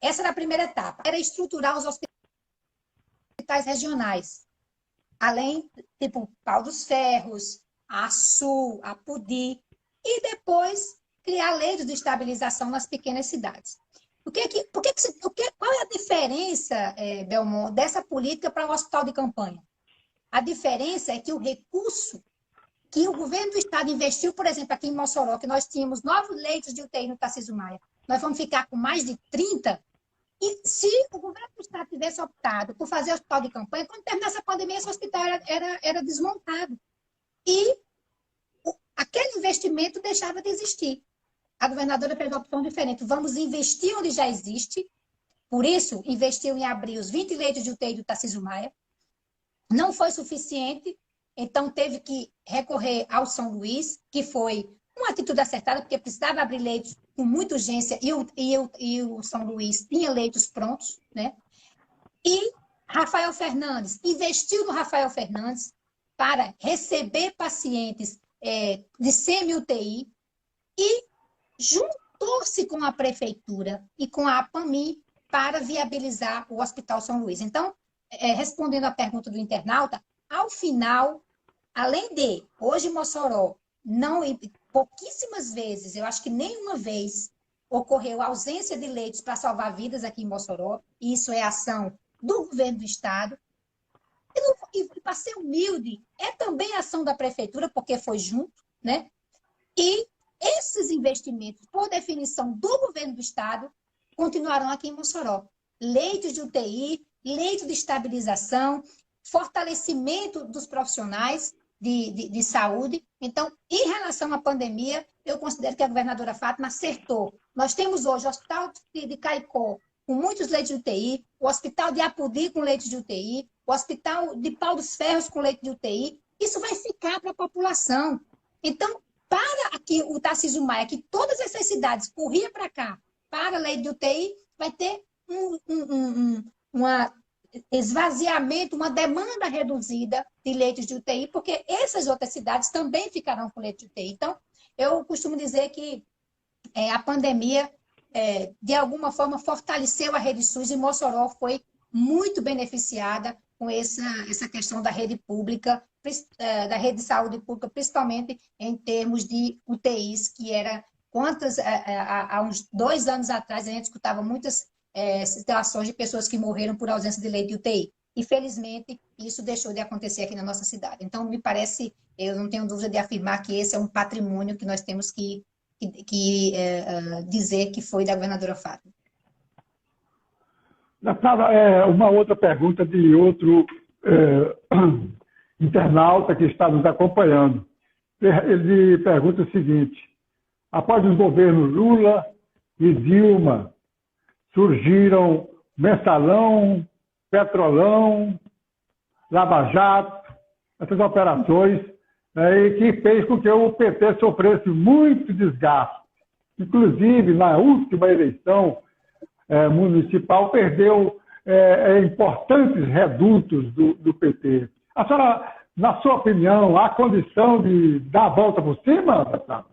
essa era a primeira etapa, era estruturar os hospitais regionais, além, tipo, Pau dos Ferros, a Sul, a Pudi, e depois criar leitos de estabilização nas pequenas cidades. Qual é a diferença, Belmont, dessa política para o hospital de campanha? A diferença é que o recurso que o governo do estado investiu, por exemplo, aqui em Mossoró, que nós tínhamos 9 leitos de UTI no Tarcísio Maia, nós vamos ficar com mais de 30, e se o governo do estado tivesse optado por fazer hospital de campanha, quando terminasse a pandemia, esse hospital era desmontado. E aquele investimento deixava de existir. A governadora fez uma opção diferente. Vamos investir onde já existe. Por isso, investiu em abrir os 20 leitos de UTI do Tarcísio Maia. Não foi suficiente, então teve que recorrer ao São Luís, que foi uma atitude acertada, porque precisava abrir leitos com muita urgência e o São Luís tinha leitos prontos, né? E Rafael Fernandes investiu no Rafael Fernandes para receber pacientes de semi-UTI e juntou-se com a prefeitura e com a APAMI para viabilizar o Hospital São Luís. Então, respondendo à pergunta do internauta, ao final, além de, hoje Mossoró, pouquíssimas vezes, eu acho que nenhuma vez, ocorreu ausência de leitos para salvar vidas aqui em Mossoró, e isso é ação do governo do estado. E para ser humilde, é também ação da prefeitura, porque foi junto, né? E esses investimentos, por definição do governo do estado, continuarão aqui em Mossoró. Leitos de UTI, leitos de estabilização, fortalecimento dos profissionais de saúde. Então, em relação à pandemia, eu considero que a governadora Fátima acertou. Nós temos hoje o Hospital de Caicó com muitos leitos de UTI, o Hospital de Apudi com leitos de UTI, o Hospital de Pau dos Ferros com leito de UTI. Isso vai ficar para a população. Então, para que o Tarcísio Maia, que todas essas cidades corria para cá, para a lei de UTI, vai ter uma esvaziamento, uma demanda reduzida de leitos de UTI, porque essas outras cidades também ficarão com leite de UTI. Então, eu costumo dizer que a pandemia, de alguma forma, fortaleceu a rede SUS e Mossoró foi muito beneficiada com essa questão da rede pública, da rede de saúde pública, principalmente em termos de UTIs, que era há uns 2 anos atrás, a gente escutava muitas situações de pessoas que morreram por ausência de leite de UTI. E, felizmente, isso deixou de acontecer aqui na nossa cidade. Então, me parece, eu não tenho dúvida de afirmar que esse é um patrimônio que nós temos que dizer que foi da governadora Fátima. Deputada, uma outra pergunta de outro internauta que está nos acompanhando. Ele pergunta o seguinte: após os governos Lula e Dilma, surgiram Mensalão, Petrolão, Lava Jato, essas operações, e que fez com que o PT sofresse muito desgaste. Inclusive, na última eleição municipal, perdeu importantes redutos do PT. A senhora, na sua opinião, há condição de dar a volta por cima, deputada?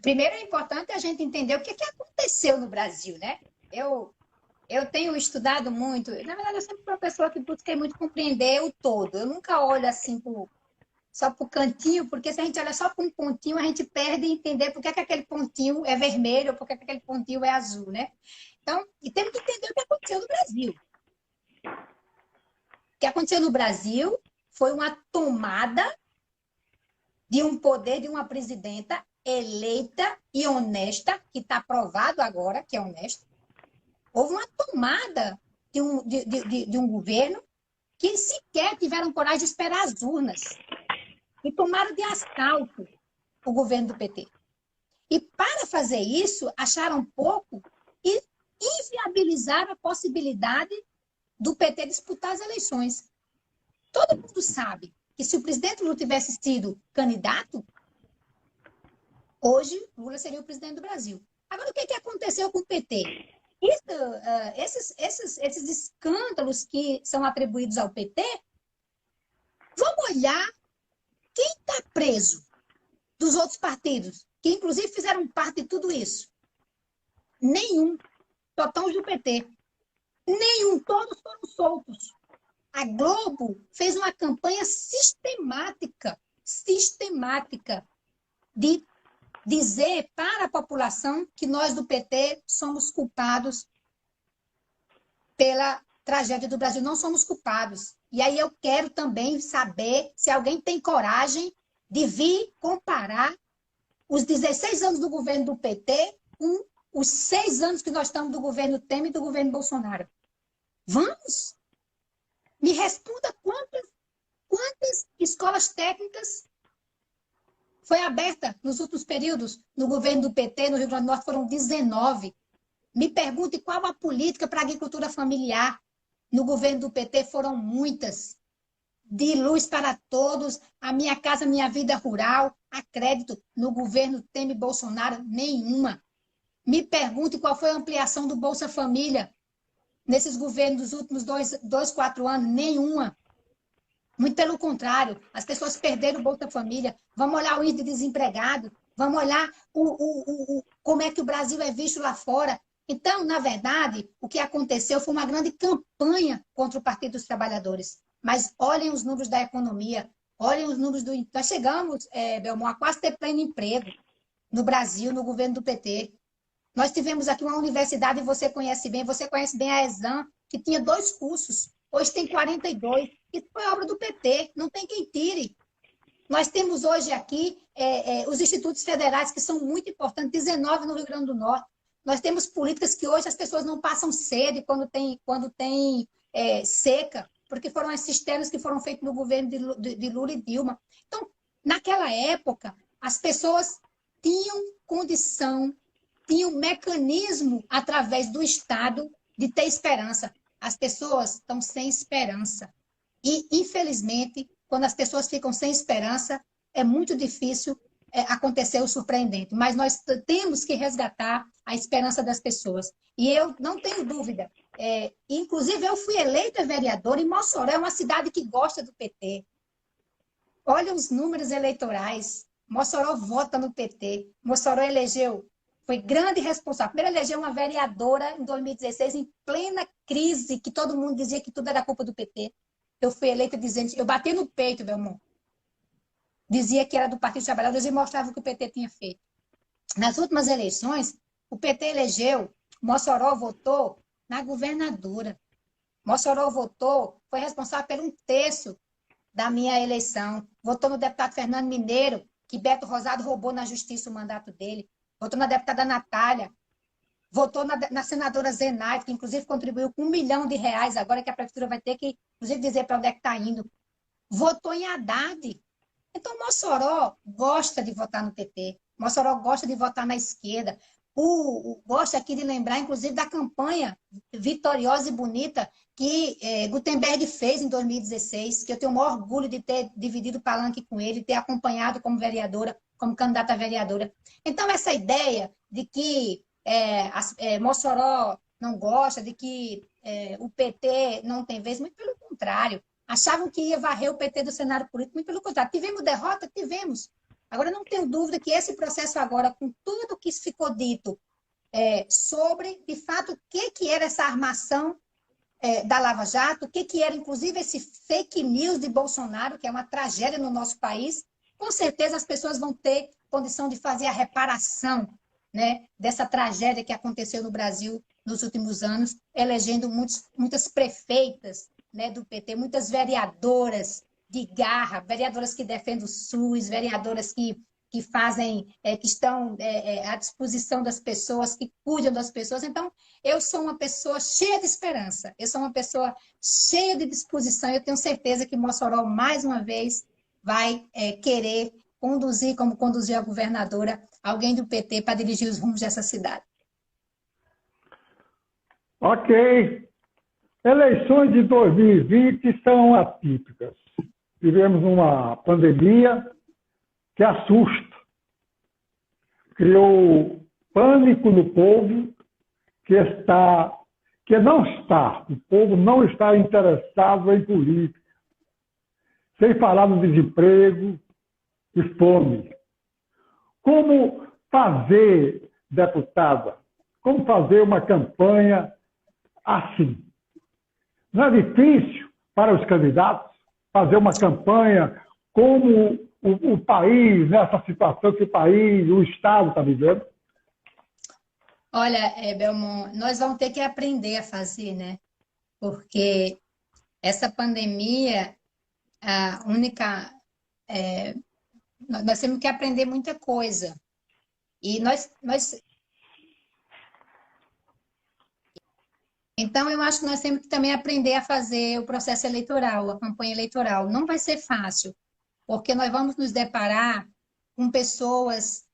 Primeiro, é importante a gente entender o que aconteceu no Brasil, né? Eu tenho estudado muito, na verdade, eu sempre fui uma pessoa que busquei muito compreender o todo. Eu nunca olho assim só para o cantinho, porque se a gente olha só para um pontinho, a gente perde entender por que aquele pontinho é vermelho ou por que aquele pontinho é azul, né? Então, e temos que entender o que aconteceu no Brasil. O que aconteceu no Brasil foi uma tomada de um poder de uma presidenta eleita e honesta, que está provado agora que é honesta. Houve uma tomada de um governo que sequer tiveram coragem de esperar as urnas. E tomaram de assalto o governo do PT. E para fazer isso, acharam pouco e inviabilizaram a possibilidade do PT disputar as eleições. Todo mundo sabe que se o presidente Lula tivesse sido candidato, hoje Lula seria o presidente do Brasil. Agora, o que aconteceu com o PT? Esses escândalos que são atribuídos ao PT, vamos olhar quem está preso dos outros partidos, que inclusive fizeram parte de tudo isso. Nenhum. Só estão os do PT. Nenhum. Todos foram soltos. A Globo fez uma campanha sistemática de dizer para a população que nós do PT somos culpados pela tragédia do Brasil. Não somos culpados. E aí eu quero também saber se alguém tem coragem de vir comparar os 16 anos do governo do PT com os 6 anos que nós estamos do governo Temer e do governo Bolsonaro. Vamos? Me responda quantas escolas técnicas foi aberta nos últimos períodos no governo do PT, no Rio Grande do Norte, foram 19. Me pergunte qual a política para a agricultura familiar. No governo do PT foram muitas. De luz para todos, a Minha Casa Minha Vida Rural, a crédito. No governo Temer e Bolsonaro, nenhuma. Me pergunte qual foi a ampliação do Bolsa Família nesses governos dos últimos 4 anos, nenhuma. Muito pelo contrário, as pessoas perderam o Bolsa Família. Vamos olhar o índice de desempregado, vamos olhar como é que o Brasil é visto lá fora. Então, na verdade, o que aconteceu foi uma grande campanha contra o Partido dos Trabalhadores. Mas olhem os números da economia, olhem os números do... Nós chegamos, Belmont, a quase ter pleno emprego no Brasil, no governo do PT. Nós tivemos aqui uma universidade, você conhece bem a ESAM, que tinha 2 cursos. Hoje tem 42. Isso foi obra do PT, não tem quem tire. Nós temos hoje aqui os institutos federais, que são muito importantes, 19 no Rio Grande do Norte. Nós temos políticas que hoje as pessoas não passam sede quando tem seca, porque foram as cisternas que foram feitas no governo de Lula e Dilma. Então, naquela época, as pessoas tinham condição, tinham mecanismo através do Estado de ter esperança. As pessoas estão sem esperança. E, infelizmente, quando as pessoas ficam sem esperança, é muito difícil aconteceu o surpreendente, mas nós temos que resgatar a esperança das pessoas. E eu não tenho dúvida. Inclusive, eu fui eleita vereadora em Mossoró, é uma cidade que gosta do PT. Olha os números eleitorais. Mossoró vota no PT. Mossoró elegeu, foi grande responsável. Primeiro elegeu uma vereadora em 2016, em plena crise, que todo mundo dizia que tudo era culpa do PT. Eu fui eleita dizendo, eu bati no peito, meu irmão. Dizia que era do Partido dos Trabalhadores e mostrava o que o PT tinha feito. Nas últimas eleições, o PT elegeu, Mossoró votou na governadora. Mossoró votou, foi responsável por 1/3 da minha eleição. Votou no deputado Fernando Mineiro, que Beto Rosado roubou na justiça o mandato dele. Votou na deputada Natália. Votou na senadora Zenaide, que inclusive contribuiu com R$1 milhão, agora que a prefeitura vai ter que, inclusive, dizer para onde é que está indo. Votou em Haddad. Então, Mossoró gosta de votar no PT. Mossoró gosta de votar na esquerda. Gosto aqui de lembrar, inclusive, da campanha vitoriosa e bonita que Gutenberg fez em 2016, que eu tenho o maior orgulho de ter dividido o palanque com ele, ter acompanhado como vereadora, como candidata a vereadora. Então, essa ideia de que Mossoró não gosta, de que o PT não tem vez, muito pelo contrário. Achavam que ia varrer o PT do cenário político, muito pelo contrário. Tivemos derrota? Tivemos. Agora, não tenho dúvida que esse processo agora, com tudo que ficou dito sobre, de fato, o que era essa armação da Lava Jato, o que era, inclusive, esse fake news de Bolsonaro, que é uma tragédia no nosso país, com certeza as pessoas vão ter condição de fazer a reparação, né, dessa tragédia que aconteceu no Brasil nos últimos anos, elegendo muitas prefeitas, né, do PT, muitas vereadoras de garra, vereadoras que defendem o SUS, vereadoras que fazem, que estão à disposição das pessoas, que cuidam das pessoas. Então, eu sou uma pessoa cheia de esperança, eu sou uma pessoa cheia de disposição, eu tenho certeza que Mossoró, mais uma vez, vai querer conduzir, como conduziu a governadora, alguém do PT para dirigir os rumos dessa cidade. Ok. Eleições de 2020 são atípicas. Tivemos uma pandemia que assusta. Criou pânico no povo o povo não está interessado em política. Sem falar no desemprego e fome. Como fazer, deputada, como fazer uma campanha assim? Não é difícil para os candidatos fazer uma campanha como o país, nessa situação que o país, o Estado está vivendo? Olha, Belmont, nós vamos ter que aprender a fazer, né? Porque essa pandemia, a única... nós temos que aprender muita coisa. E Então, eu acho que nós temos que também aprender a fazer o processo eleitoral, a campanha eleitoral. Não vai ser fácil, porque nós vamos nos deparar com pessoas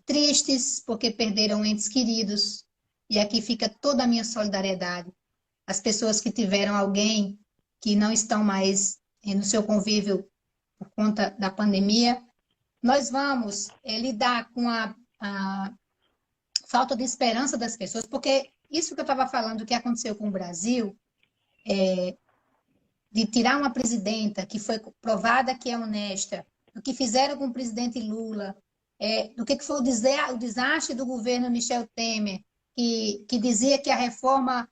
tristes porque perderam entes queridos. E aqui fica toda a minha solidariedade. As pessoas que tiveram alguém que não estão mais no seu convívio por conta da pandemia. Nós vamos lidar com a falta de esperança das pessoas, porque isso que eu estava falando, que aconteceu com o Brasil, de tirar uma presidenta que foi provada que é honesta, do que fizeram com o presidente Lula, do que foi o desastre do governo Michel Temer, que dizia que a reforma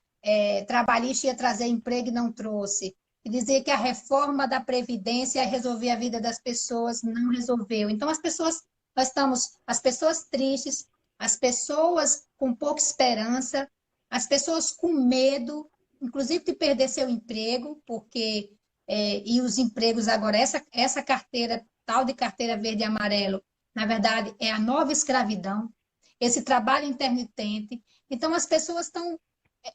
trabalhista ia trazer emprego e não trouxe, que dizia que a reforma da Previdência ia resolver a vida das pessoas, não resolveu. Então, as pessoas tristes, as pessoas com pouca esperança, as pessoas com medo, inclusive de perder seu emprego, porque e os empregos agora, essa carteira, tal de carteira verde e amarelo, na verdade, é a nova escravidão, esse trabalho intermitente. Então, as pessoas estão...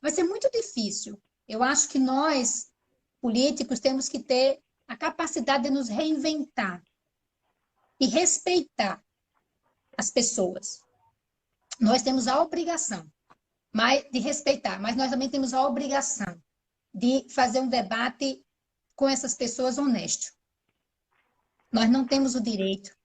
Vai ser muito difícil. Eu acho que nós, políticos, temos que ter a capacidade de nos reinventar e respeitar as pessoas. Nós temos a obrigação de respeitar, mas nós também temos a obrigação de fazer um debate com essas pessoas honesto. Nós não temos o direito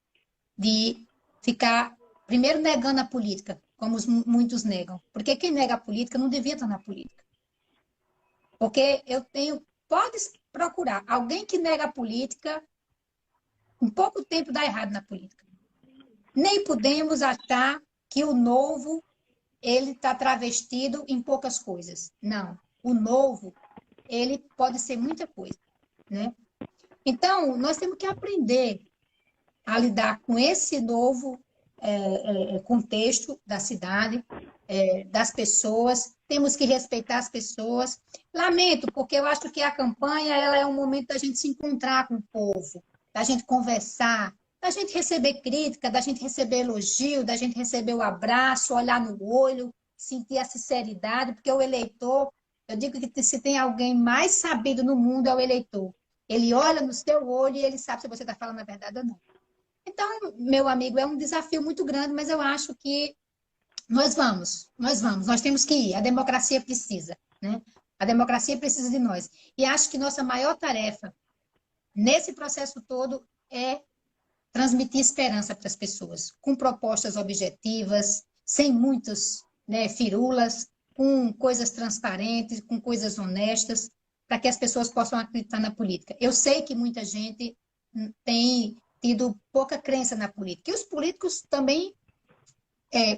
de ficar, primeiro, negando a política, como muitos negam. Porque quem nega a política não devia estar na política. Porque pode procurar alguém que nega a política, em pouco tempo dá errado na política. Nem podemos achar que o novo, ele está travestido em poucas coisas. Não. O novo, ele pode ser muita coisa, né? Então, nós temos que aprender a lidar com esse novo contexto da cidade, das pessoas. Temos que respeitar as pessoas. Lamento, porque eu acho que a campanha ela é um momento da gente se encontrar com o povo, da gente conversar, da gente receber crítica, da gente receber elogio, da gente receber o abraço, olhar no olho, sentir a sinceridade, porque o eleitor, eu digo que se tem alguém mais sabido no mundo é o eleitor. Ele olha no seu olho e ele sabe se você está falando a verdade ou não. Então, meu amigo, é um desafio muito grande, mas eu acho que nós temos que ir. A democracia precisa, né? A democracia precisa de nós. E acho que nossa maior tarefa nesse processo todo é transmitir esperança para as pessoas, com propostas objetivas, sem muitos, né, firulas, com coisas transparentes, com coisas honestas, para que as pessoas possam acreditar na política. Eu sei que muita gente tem tido pouca crença na política. E os políticos também,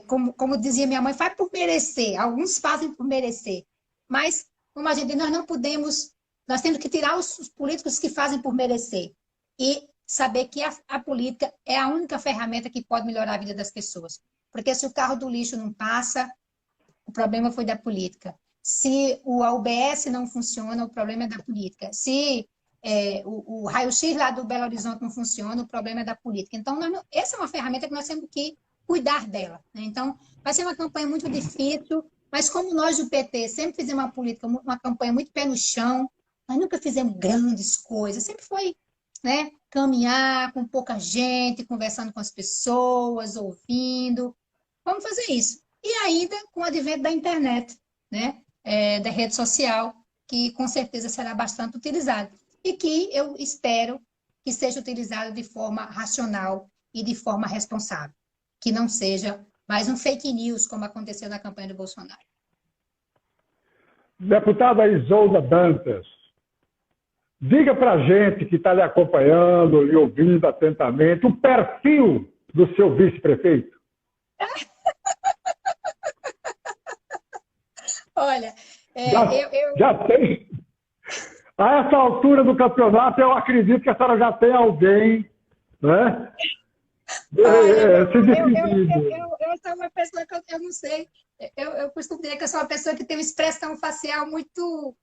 como dizia minha mãe, faz por merecer. Alguns fazem por merecer. Mas, como a gente, nós temos que tirar os políticos que fazem por merecer. E saber que a política é a única ferramenta que pode melhorar a vida das pessoas. Porque se o carro do lixo não passa, o problema foi da política. Se o UBS não funciona, o problema é da política. Se o raio-x lá do Belo Horizonte não funciona, o problema é da política. Então, essa é uma ferramenta que nós temos que cuidar dela, né? Então, vai ser uma campanha muito difícil, mas como nós do PT sempre fizemos uma campanha muito pé no chão, nós nunca fizemos grandes coisas, sempre foi, né, caminhar com pouca gente, conversando com as pessoas, ouvindo. Vamos fazer isso. E ainda com o advento da internet, né, da rede social, que com certeza será bastante utilizado. E que eu espero que seja utilizado de forma racional e de forma responsável. Que não seja mais um fake news, como aconteceu na campanha do Bolsonaro. Deputada Isolda Dantas, diga para a gente que está lhe acompanhando, lhe ouvindo atentamente, o perfil do seu vice-prefeito. Olha, já tem. A essa altura do campeonato, eu acredito que a senhora já tem alguém, né? Olha, eu sou uma pessoa que eu não sei. Eu costumo dizer que eu sou uma pessoa que tem uma expressão facial muito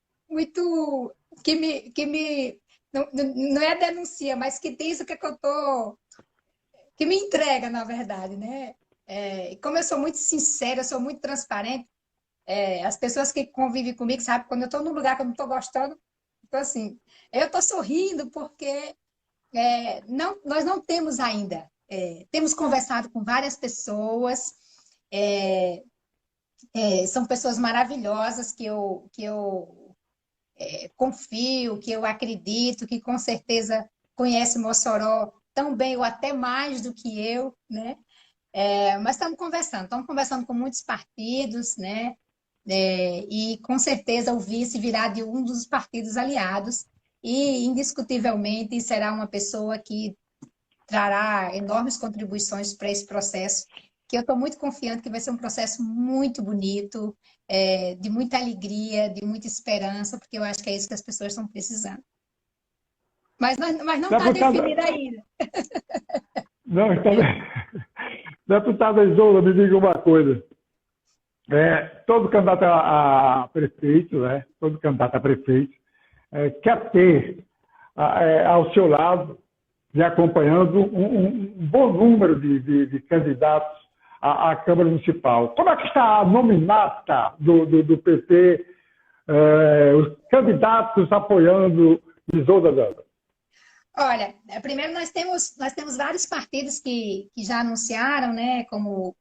que não é denuncia, mas que diz o que eu tô, que me entrega, na verdade, né? Como eu sou muito sincera, eu sou muito transparente, as pessoas que convivem comigo sabem quando eu estou num lugar que eu não estou gostando, então assim, eu estou sorrindo porque nós não temos ainda. Temos conversado com várias pessoas, são pessoas maravilhosas que eu confio, que eu acredito, que com certeza conhecem Mossoró tão bem ou até mais do que eu, né? Mas estamos conversando com muitos partidos, né? E com certeza o vice virá de um dos partidos aliados e indiscutivelmente será uma pessoa que trará enormes contribuições para esse processo, que eu estou muito confiante que vai ser um processo muito bonito, de muita alegria, de muita esperança, porque eu acho que é isso que as pessoas estão precisando. Mas não está definido ainda. Não, está bem. Deputada Isolda, me diga uma coisa. Todo candidato a prefeito, né? Todo candidato a prefeito quer ter ao seu lado e acompanhando um bom número de candidatos à Câmara Municipal. Como é que está a nominata do PT, os candidatos apoiando Isolda Dantas? Olha, primeiro nós temos vários partidos que já anunciaram, né, como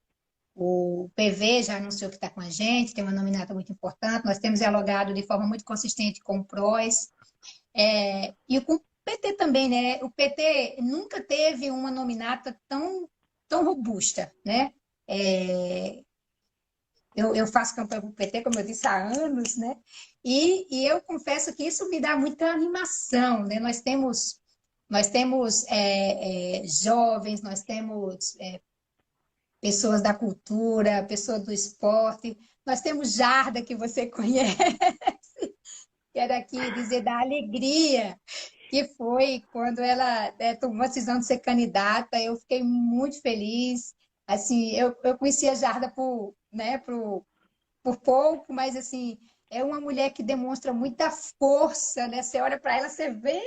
o PV já anunciou que está com a gente, tem uma nominata muito importante, nós temos dialogado de forma muito consistente com o PROS, e com o PT também, né? O PT nunca teve uma nominata tão tão robusta, né? Eu faço campanha para o PT, como eu disse, há anos, né? E eu confesso que isso me dá muita animação, né? Nós temos jovens, nós temos pessoas da cultura, pessoas do esporte, nós temos Jarda, que você conhece, quero aqui dizer da alegria que foi quando ela tomou a decisão de ser candidata. Eu fiquei muito feliz. Assim, eu conheci a Jarda por pouco, mas assim, é uma mulher que demonstra muita força, né? Você olha para ela, você vê.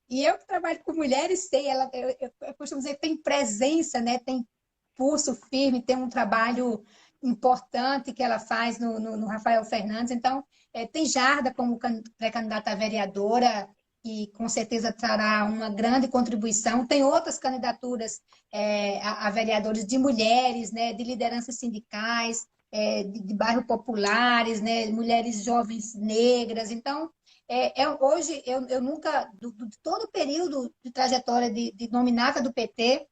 E eu que trabalho com mulheres, sei, eu costumo dizer, tem presença, né? Tem pulso firme, tem um trabalho importante que ela faz no Rafael Fernandes. Então, tem Jarda como pré-candidata a vereadora, que com certeza trará uma grande contribuição. Tem outras candidaturas a vereadores de mulheres, né, de lideranças sindicais, de bairros populares, né, mulheres jovens negras. Então, hoje, eu nunca, de todo o período de trajetória de nominata do PT,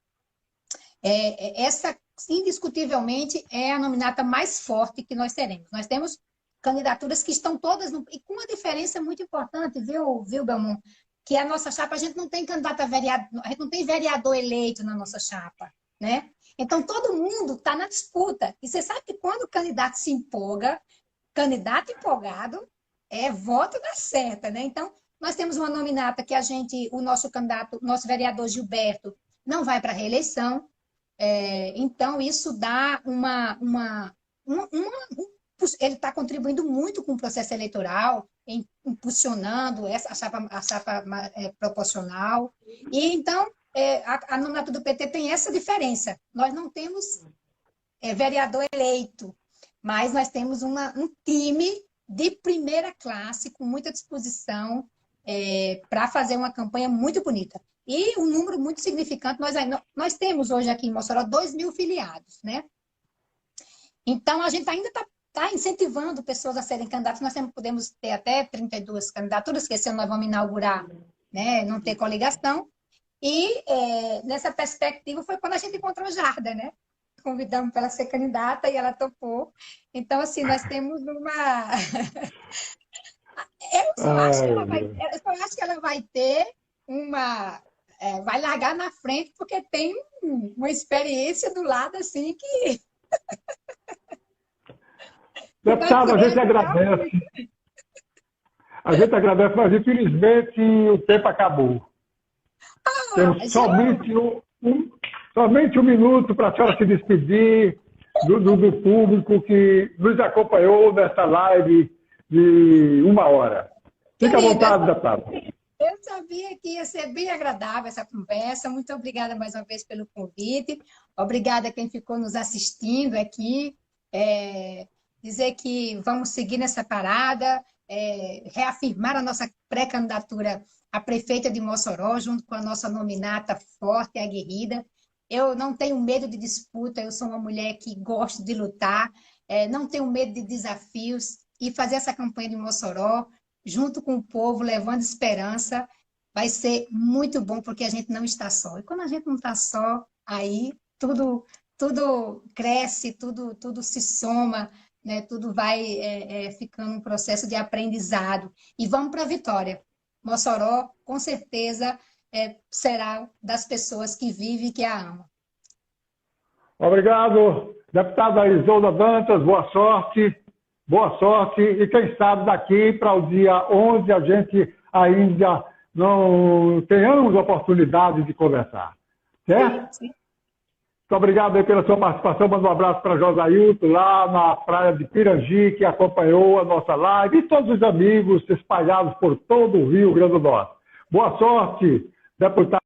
essa, indiscutivelmente, é a nominata mais forte que nós teremos. Nós temos candidaturas que estão todas, e com uma diferença muito importante, viu, Belmont? Que a nossa chapa, a gente não tem candidato a vereador, a gente não tem vereador eleito na nossa chapa, né? Então, todo mundo está na disputa. E você sabe que quando o candidato se empolga, candidato empolgado, voto dá certa, né? Então, nós temos uma nominata que o nosso candidato, o nosso vereador Gilberto, não vai para a reeleição. Então, isso dá ele está contribuindo muito com o processo eleitoral, impulsionando a chapa proporcional. E, então, a nominata do PT tem essa diferença. Nós não temos vereador eleito, mas nós temos um time de primeira classe, com muita disposição, para fazer uma campanha muito bonita. E um número muito significante, nós temos hoje aqui em Mossoró 2.000 filiados, né? Então, a gente ainda está incentivando pessoas a serem candidatas. Nós podemos ter até 32 candidaturas, que esse ano nós vamos inaugurar, né? Não ter coligação. E nessa perspectiva foi quando a gente encontrou Jarda, né? Convidamos para ela ser candidata e ela topou. Então, assim, nós temos uma... Eu só acho que ela vai ter uma... vai largar na frente, porque tem uma experiência do lado, assim, que... Deputado, a gente agradece. A gente agradece, mas infelizmente o tempo acabou. Temos somente um minuto para a senhora se despedir do público que nos acompanhou nessa live de 1 hora. Fique à vontade, deputado. Eu sabia que ia ser bem agradável essa conversa. Muito obrigada mais uma vez pelo convite. Obrigada a quem ficou nos assistindo aqui. Dizer que vamos seguir nessa parada, reafirmar a nossa pré-candidatura a prefeita de Mossoró, junto com a nossa nominata forte e aguerrida. Eu não tenho medo de disputa, eu sou uma mulher que gosta de lutar, não tenho medo de desafios, e fazer essa campanha de Mossoró, junto com o povo, levando esperança, vai ser muito bom, porque a gente não está só. E quando a gente não está só, aí tudo cresce, tudo se soma, né? Tudo vai ficando um processo de aprendizado. E vamos para a vitória. Mossoró, com certeza, será das pessoas que vivem e que a amam. Obrigado, deputada Isolda Dantas, boa sorte. Boa sorte. E quem sabe daqui para o dia 11 a gente ainda não tenhamos oportunidade de conversar. Certo? Sim. Muito obrigado aí pela sua participação. Mando um abraço para Josailton, lá na praia de Pirangi, que acompanhou a nossa live, e todos os amigos espalhados por todo o Rio Grande do Norte. Boa sorte, deputado.